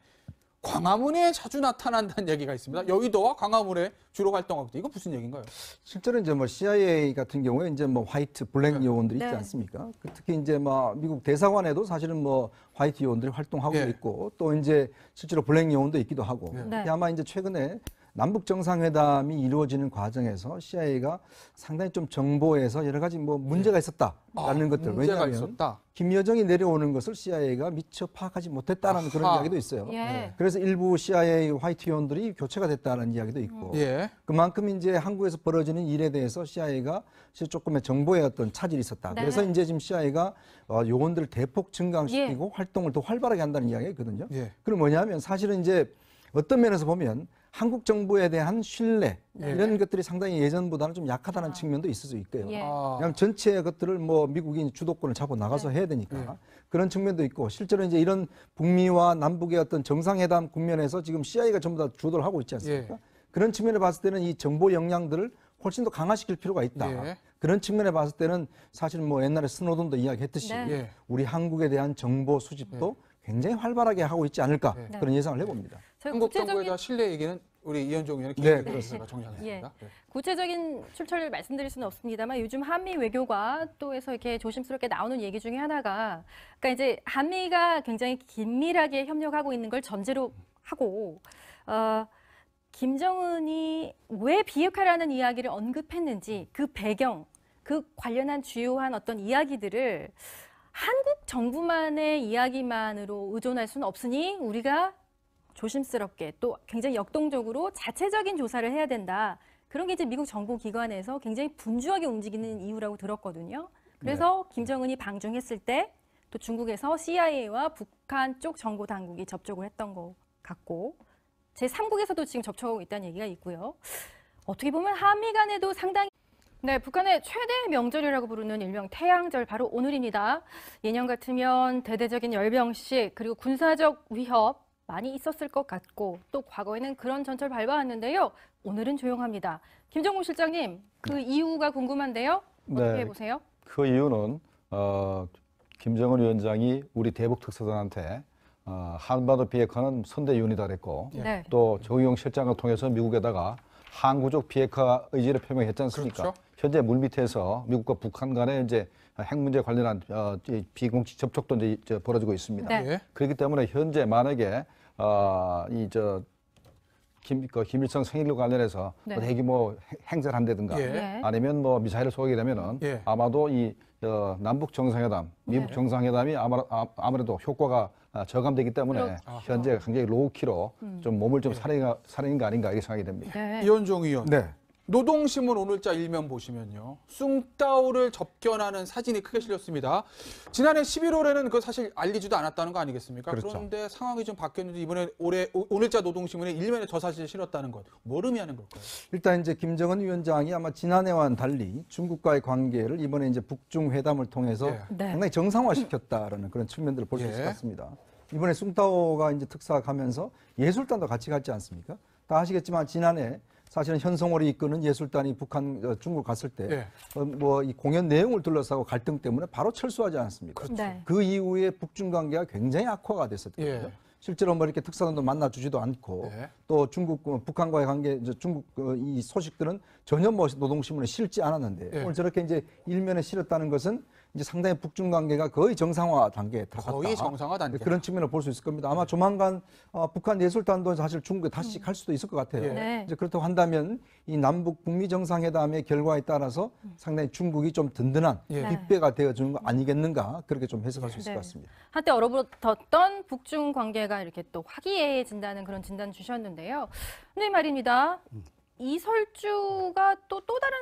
광화문에 자주 나타난다는 얘기가 있습니다. 여의도와 광화문에 주로 활동하고 이거 무슨 얘기인가요? 실제로 이제 뭐 CIA 같은 경우에 이제 뭐 화이트, 블랙 요원들이 있지 않습니까? 특히 이제 뭐 미국 대사관에도 사실은 뭐 화이트 요원들이 활동하고 있고 또 이제 실제로 블랙 요원도 있기도 하고 아마 이제 최근에 남북 정상회담이 이루어지는 과정에서 CIA가 상당히 좀 정보에서 여러 가지 뭐 문제가 있었다라는 것들. 왜냐하면 김여정이 내려오는 것을 CIA가 미처 파악하지 못했다는 그런 이야기도 있어요. 그래서 일부 CIA 화이트 요원들이 교체가 됐다는 이야기도 있고 그만큼 이제 한국에서 벌어지는 일에 대해서 CIA가 조금의 정보의 어떤 차질이 있었다. 그래서 이제 지금 CIA가 요원들을 대폭 증강시키고 활동을 더 활발하게 한다는 이야기가 있거든요. 그럼 뭐냐면 사실은 이제 어떤 면에서 보면 한국 정부에 대한 신뢰 이런 것들이 상당히 예전보다는 좀 약하다는 측면도 있을 수 있고요. 왜냐하면 전체 것들을 뭐 미국이 주도권을 잡고 나가서 해야 되니까 그런 측면도 있고 실제로 이제 이런 북미와 남북의 어떤 정상회담 국면에서 지금 CIA가 전부 다 주도를 하고 있지 않습니까? 그런 측면에 봤을 때는 이 정보 역량들을 훨씬 더 강화시킬 필요가 있다. 그런 측면에 봤을 때는 사실 뭐 옛날에 스노든도 이야기했듯이 우리 한국에 대한 정보 수집도 굉장히 활발하게 하고 있지 않을까 그런 예상을 해봅니다. 한국 정부에 대한 신뢰 얘기는 우리 이현종 의원이 기획해서 정리하겠습니다. 구체적인 출처를 말씀드릴 수는 없습니다만 요즘 한미 외교가 또 해서 이렇게 조심스럽게 나오는 얘기 중에 하나가 그러니까 이제 한미가 굉장히 긴밀하게 협력하고 있는 걸 전제로 하고 김정은이 왜 비핵화라는 이야기를 언급했는지 그 배경, 그 관련한 주요한 어떤 이야기들을 한국 정부만의 이야기만으로 의존할 수는 없으니 우리가 조심스럽게 또 굉장히 역동적으로 자체적인 조사를 해야 된다. 그런 게 이제 미국 정보기관에서 굉장히 분주하게 움직이는 이유라고 들었거든요. 그래서 김정은이 방중했을 때 또 중국에서 CIA와 북한 쪽 정보 당국이 접촉을 했던 것 같고 제3국에서도 지금 접촉하고 있다는 얘기가 있고요. 어떻게 보면 한미 간에도 상당히 네, 북한의 최대 명절이라고 부르는 일명 태양절 바로 오늘입니다. 예년 같으면 대대적인 열병식 그리고 군사적 위협 많이 있었을 것 같고 또 과거에는 그런 전철 밟아왔는데요. 오늘은 조용합니다. 김정우 실장님, 그 이유가 궁금한데요. 어떻게 네. 보세요? 그 이유는 김정은 위원장이 우리 대북 특사단한테 한반도 비핵화는 선대 유인이다 그랬고 네. 또 정의용 실장을 통해서 미국에다가 항구적 비핵화 의지를 표명했지 않습니까? 그렇죠. 현재 물밑에서 미국과 북한 간에 이제 핵 문제 관련한 비공식 접촉도 이제 벌어지고 있습니다. 네. 그렇기 때문에 현재 만약에 김일성 생일과 관련해서 네. 대규모 행사를 한다든가 예. 아니면 뭐 미사일을 쏘게 되면은 예. 아마도 이 남북 정상회담, 미북 네. 정상회담이 아무래도 효과가 저감되기 때문에 그렇죠. 현재 굉장히 로우키로 좀 몸을 좀 사려는 거 아닌가 이렇게 생각이 됩니다. 네. 이현종 의원. 네. 노동신문 오늘자 일면 보시면요. 숭따오를 접견하는 사진이 크게 실렸습니다. 지난해 11월에는 그 사실 알리지도 않았다는 거 아니겠습니까? 그렇죠. 그런데 상황이 좀 바뀌었는데 이번에 오늘자 노동신문에 일면에 저 사진을 실었다는 것. 뭘 의미하는 걸까요? 일단 이제 김정은 위원장이 아마 지난해와는 달리 중국과의 관계를 이번에 이제 북중 회담을 통해서 예. 네. 상당히 정상화시켰다라는 그런 측면들을 볼 수 있을 예. 것 같습니다. 이번에 숭따오가 이제 특사 가면서 예술단도 같이 갔지 않습니까? 다 아시겠지만 지난해 사실은 현성월이 이끄는 예술단이 중국 갔을 때 예. 뭐 이 공연 내용을 둘러싸고 갈등 때문에 바로 철수하지 않았습니까? 네. 그 이후에 북중 관계가 굉장히 악화가 됐었거든요. 예. 실제로 뭐 이렇게 특사단도 만나주지도 않고 예. 또 중국 북한과의 관계 이제 중국 이 소식들은 전혀 뭐 노동신문에 실지 않았는데 예. 오늘 저렇게 이제 일면에 실었다는 것은 이제 상당히 북중 관계가 거의 정상화 단계에 들어갔다. 거의 정상화 단계. 그런 측면을 볼 수 있을 겁니다. 아마 조만간 북한 예술단도 사실 중국에 다시 갈 수도 있을 것 같아요. 예. 네. 이제 그렇다고 한다면 이 남북 북미 정상회담의 결과에 따라서 상당히 중국이 좀 든든한 예. 뒷배가 되어주는 거 아니겠는가 그렇게 좀 해석할 수 있을 네. 것 같습니다. 한때 얼어붙었던 북중 관계가 이렇게 또 화기애애해진다는 그런 진단 주셨는데요. 근데 말입니다. 이설주가 또 다른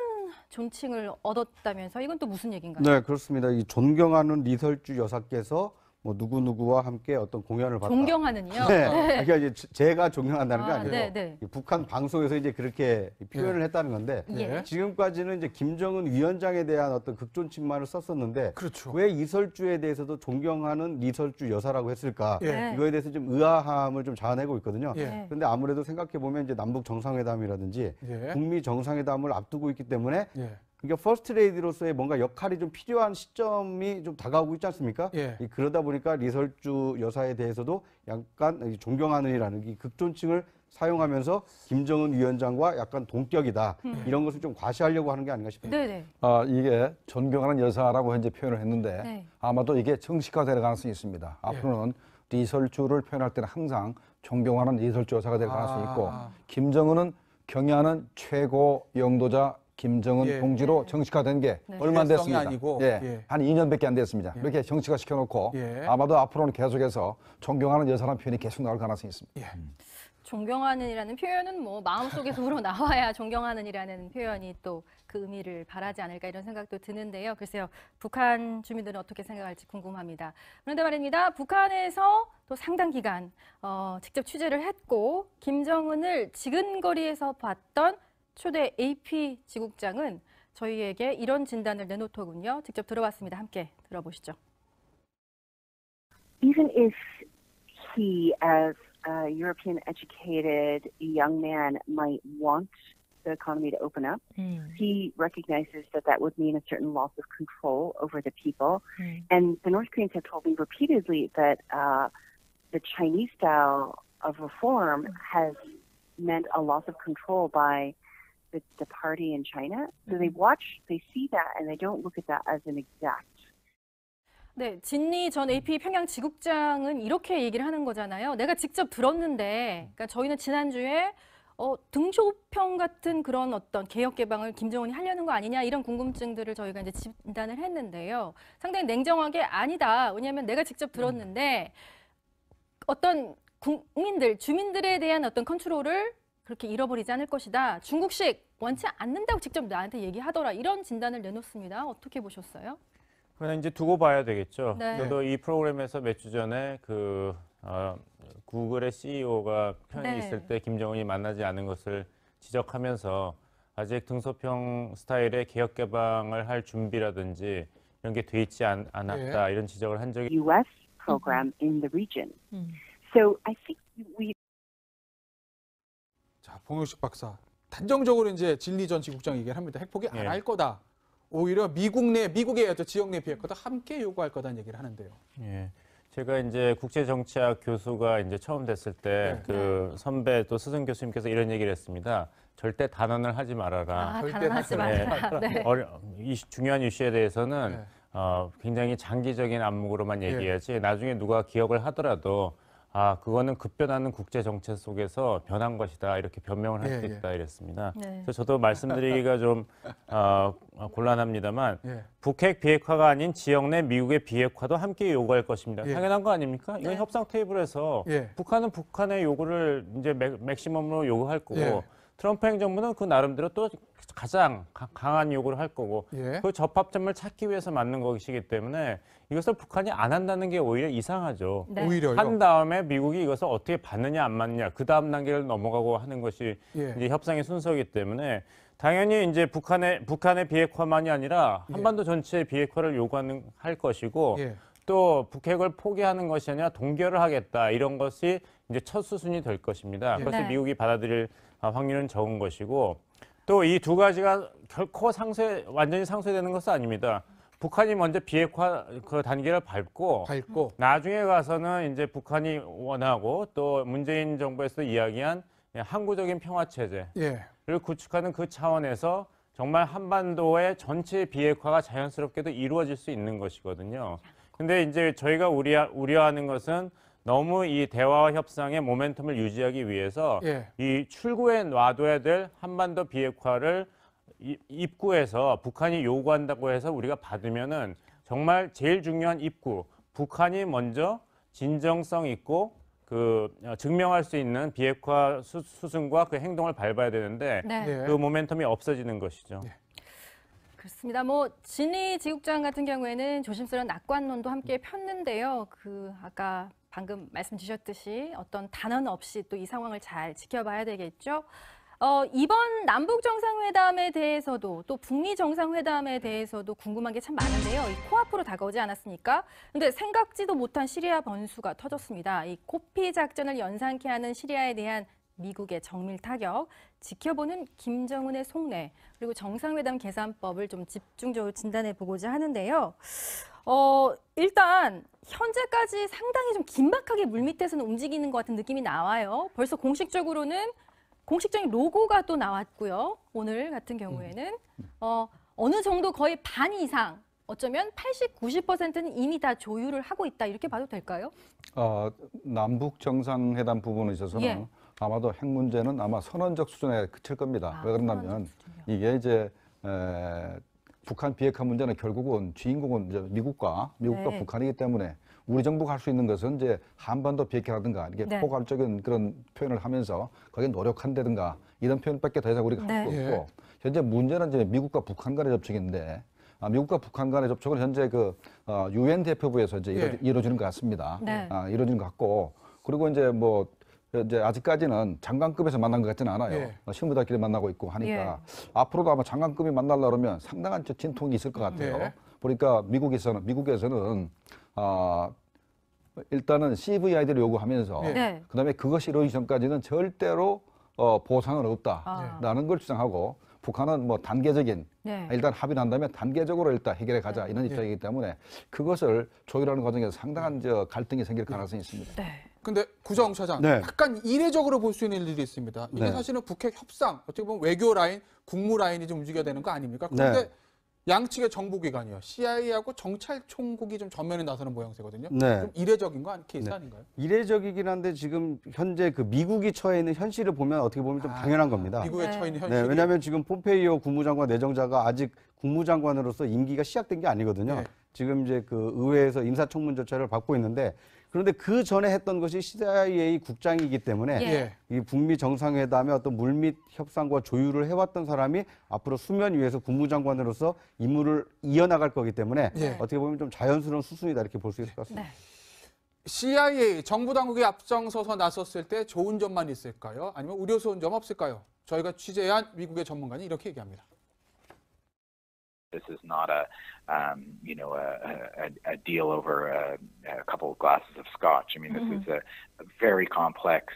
존칭을 얻었다면서 이건 또 무슨 얘기인가요? 네, 그렇습니다. 이 존경하는 리설주 여사께서 뭐 누구누구와 함께 어떤 공연을 봤다. 존경하는요? 네. 그러니까 이제 제가 존경한다는 게 아니고 네, 네. 이 북한 방송에서 이제 그렇게 표현을 했다는 건데 예. 지금까지는 이제 김정은 위원장에 대한 어떤 극존칭만을 썼었는데 그렇죠. 왜 이설주에 대해서도 존경하는 리설주 여사라고 했을까? 예. 네. 이거에 대해서 좀 의아함을 좀 자아내고 있거든요. 예. 그런데 아무래도 생각해 보면 이제 남북 정상회담이라든지 예. 북미 정상회담을 앞두고 있기 때문에 예. 그러니까 퍼스트 레이디로서의 뭔가 역할이 좀 필요한 시점이 좀 다가오고 있지 않습니까? 예. 그러다 보니까 리설주 여사에 대해서도 약간 존경하는이라는 이 극존칭을 사용하면서 김정은 위원장과 약간 동격이다. 이런 것을 좀 과시하려고 하는 게 아닌가 싶습니다. 네네. 이게 존경하는 여사라고 현재 표현을 했는데 네. 아마도 이게 정식화될 가능성이 있습니다. 앞으로는 리설주를 표현할 때는 항상 존경하는 리설주 여사가 될 가능성이 있고 김정은은 경애하는 최고 영도자 김정은 예. 동지로 정식화된 게 네. 얼마 안 일회성이 됐습니다. 아니고, 예. 예. 한 2년밖에 안 됐습니다. 예. 이렇게 정식화 시켜놓고 예. 아마도 앞으로는 계속해서 존경하는 여사라는 표현이 계속 나올 가능성이 있습니다. 예. 존경하는이라는 표현은 뭐 마음속에서 우러나와야 존경하는이라는 표현이 또 그 의미를 바라지 않을까 이런 생각도 드는데요. 글쎄요. 북한 주민들은 어떻게 생각할지 궁금합니다. 그런데 말입니다. 북한에서 또 상당 기간 직접 취재를 했고 김정은을 지근거리에서 봤던 초대 AP 지국장은 저희에게 이런 진단을 내놓더군요. 직접 들어봤습니다. 함께 들어보시죠. Even if he, as a European educated young man, might want the economy to open up, he recognizes that that would mean a certain loss of control over the people. And the North Koreans have told me repeatedly that the Chinese style of reform has meant a loss of control by the party in China. So they see that, and they don't look at that as an exact. 네, 진리 전 AP 평양 지국장은 이렇게 얘기를 하는 거잖아요. 내가 직접 들었는데, 그러니까 저희는 지난주에 등쇼평 같은 그런 어떤 개혁 개방을 김정은이 하려는 거 아니냐 이런 궁금증들을 저희가 이제 진단을 했는데요. 상당히 냉정하게 아니다. 왜냐하면 내가 직접 들었는데 어떤 국민들, 주민들에 대한 어떤 컨트롤을 그렇게 잃어버리지 않을 것이다. 중국식 원치 않는다고 직접 나한테 얘기하더라. 이런 진단을 내놓습니다. 어떻게 보셨어요? 그냥 이제 두고 봐야 되겠죠. 네. 저도 이 프로그램에서 몇 주 전에 구글의 CEO가 편에 네. 있을 때 김정은이 만나지 않은 것을 지적하면서 아직 등소평 스타일의 개혁 개방을 할 준비라든지 이런 게 돼 있지 않았다 이런 지적을 한 적이 U.S. program in the region. So I think we 자, 봉효식 박사. 단정적으로 이제 진리 전 지국장 얘기를 합니다. 핵포기 안 할 거다. 오히려 미국의 어떤 지역 내 비핵화도 함께 요구할 거다는 얘기를 하는데요. 예. 제가 이제 국제정치학 교수가 이제 처음 됐을 때 그 선배 또 스승 교수님께서 이런 얘기를 했습니다. 절대 단언을 하지 말아라. 단언하지 말아라. 네. 중요한 이슈에 대해서는 굉장히 장기적인 안목으로만 얘기해야지 나중에 누가 기억을 하더라도 그거는 급변하는 국제 정체 속에서 변한 것이다 이렇게 변명을 할 수 있다 이랬습니다. 그래서 저도 말씀드리기가 좀 곤란합니다만 북핵 비핵화가 아닌 지역 내 미국의 비핵화도 함께 요구할 것입니다. 당연한 거 아닙니까? 이건 협상 테이블에서 북한은 북한의 요구를 이제 맥시멈으로 요구할 거고 트럼프 행정부는 그 나름대로 또 가장 강한 요구를 할 거고 그 접합점을 찾기 위해서 만든 것이기 때문에 이것을 북한이 안 한다는 게 오히려 이상하죠. 오히려요? 한 다음에 미국이 이것을 어떻게 받느냐 안 받느냐 그 다음 단계를 넘어가고 하는 것이 이제 협상의 순서이기 때문에 당연히 이제 북한의 비핵화만이 아니라 한반도 전체의 비핵화를 할 것이고 또 북핵을 포기하는 것이 아니라 동결을 하겠다 이런 것이 이제 첫 수순이 될 것입니다. 그것을 미국이 받아들일 확률은 적은 것이고 또 이 두 가지가 결코 완전히 상쇄되는 것은 아닙니다. 북한이 먼저 비핵화 그 단계를 밟고 나중에 가서는 이제 북한이 원하고 또 문재인 정부에서 이야기한 항구적인 평화 체제를 구축하는 그 차원에서 정말 한반도의 전체 비핵화가 자연스럽게도 이루어질 수 있는 것이거든요. 근데 이제 저희가 우려하는 것은 너무 이 대화와 협상의 모멘텀을 유지하기 위해서 이 출구에 놔둬야 될 한반도 비핵화를 입구에서 북한이 요구한다고 해서 우리가 받으면은 정말 제일 중요한 입구, 북한이 먼저 진정성 있고 증명할 수 있는 비핵화 수순과 그 행동을 밟아야 되는데 그 모멘텀이 없어지는 것이죠. 그렇습니다. 진리 지국장 같은 경우에는 조심스러운 낙관론도 함께 폈는데요. 아까 방금 말씀 주셨듯이 어떤 단언 없이 또 이 상황을 잘 지켜봐야 되겠죠. 이번 남북 정상회담에 대해서도 또 북미 정상회담에 대해서도 궁금한 게 참 많은데요. 코앞으로 다가오지 않았습니까? 근데 생각지도 못한 시리아 변수가 터졌습니다. 이 코피 작전을 연상케 하는 시리아에 대한 미국의 정밀 타격, 지켜보는 김정은의 속내, 그리고 정상회담 계산법을 좀 집중적으로 진단해 보고자 하는데요. 일단 현재까지 상당히 좀 긴박하게 물밑에서는 움직이는 것 같은 느낌이 나와요. 벌써 공식적으로는 공식적인 로고가 또 나왔고요. 오늘 같은 경우에는 어느 정도 거의 반 이상, 어쩌면 80, 90%는 이미 다 조율을 하고 있다 이렇게 봐도 될까요? 남북 정상회담 부분에 있어서는 아마도 핵 문제는 아마 선언적 수준에 그칠 겁니다. 왜 그러냐면 이게 이제 북한 비핵화 문제는 결국은 주인공은 이제 미국과 북한이기 때문에 우리 정부가 할 수 있는 것은 이제 한반도 비핵화라든가 이게 포괄적인 그런 표현을 하면서 거기에 노력한다든가 이런 표현밖에 더 이상 우리가 할 수 없고 현재 문제는 이제 미국과 북한 간의 접촉인데 미국과 북한 간의 접촉은 현재 유엔 대표부에서 이제 이루어지는 것 같습니다. 이루어지는 것 같고 그리고 이제 이제 아직까지는 장관급에서 만난 것 같지는 않아요. 실무자끼리 만나고 있고 하니까 앞으로도 아마 장관급이 만나려고 그러면 상당한 진통이 있을 것 같아요. 보니까 미국에서는 일단은 CVID를 요구하면서 그다음에 그것이 이루어지기 전까지는 절대로 보상은 없다라는 걸 주장하고 북한은 단계적인 일단 합의를 한다면 단계적으로 일단 해결해 가자 이런 입장이기 때문에 그것을 조율하는 과정에서 상당한 갈등이 생길 가능성이 있습니다. 근데 구정 차장 약간 이례적으로 볼 수 있는 일이 있습니다. 이게 사실은 북핵 협상 어떻게 보면 외교 라인, 국무 라인이 좀 움직여야 되는 거 아닙니까? 그런데 양측의 정보기관이요. CIA하고 정찰총국이 좀 전면에 나서는 모양새거든요. 네. 좀 이례적인 케이스 네. 아닌가요? 이례적이긴 한데 지금 현재 그 미국이 처해 있는 현실을 보면 어떻게 보면 좀 당연한 겁니다. 미국에 네. 처해 있는 네, 현실이. 왜냐하면 지금 폼페이오 국무장관 내정자가 아직 국무장관으로서 임기가 시작된 게 아니거든요. 네. 지금 이제 그 의회에서 인사청문 절차를 받고 있는데 그런데 그 전에 했던 것이 CIA 국장이기 때문에 예. 이 북미 정상회담의 어떤 물밑 협상과 조율을 해왔던 사람이 앞으로 수면 위에서 국무장관으로서 임무를 이어나갈 거기 때문에 예. 어떻게 보면 좀 자연스러운 수순이다 이렇게 볼 수 있을 것 같습니다. 네. CIA 정부 당국이 앞장서서 나섰을 때 좋은 점만 있을까요? 아니면 우려스러운 점 없을까요? 저희가 취재한 미국의 전문가는 이렇게 얘기합니다. This is not a deal over a couple of glasses of scotch. I mean, this is a very complex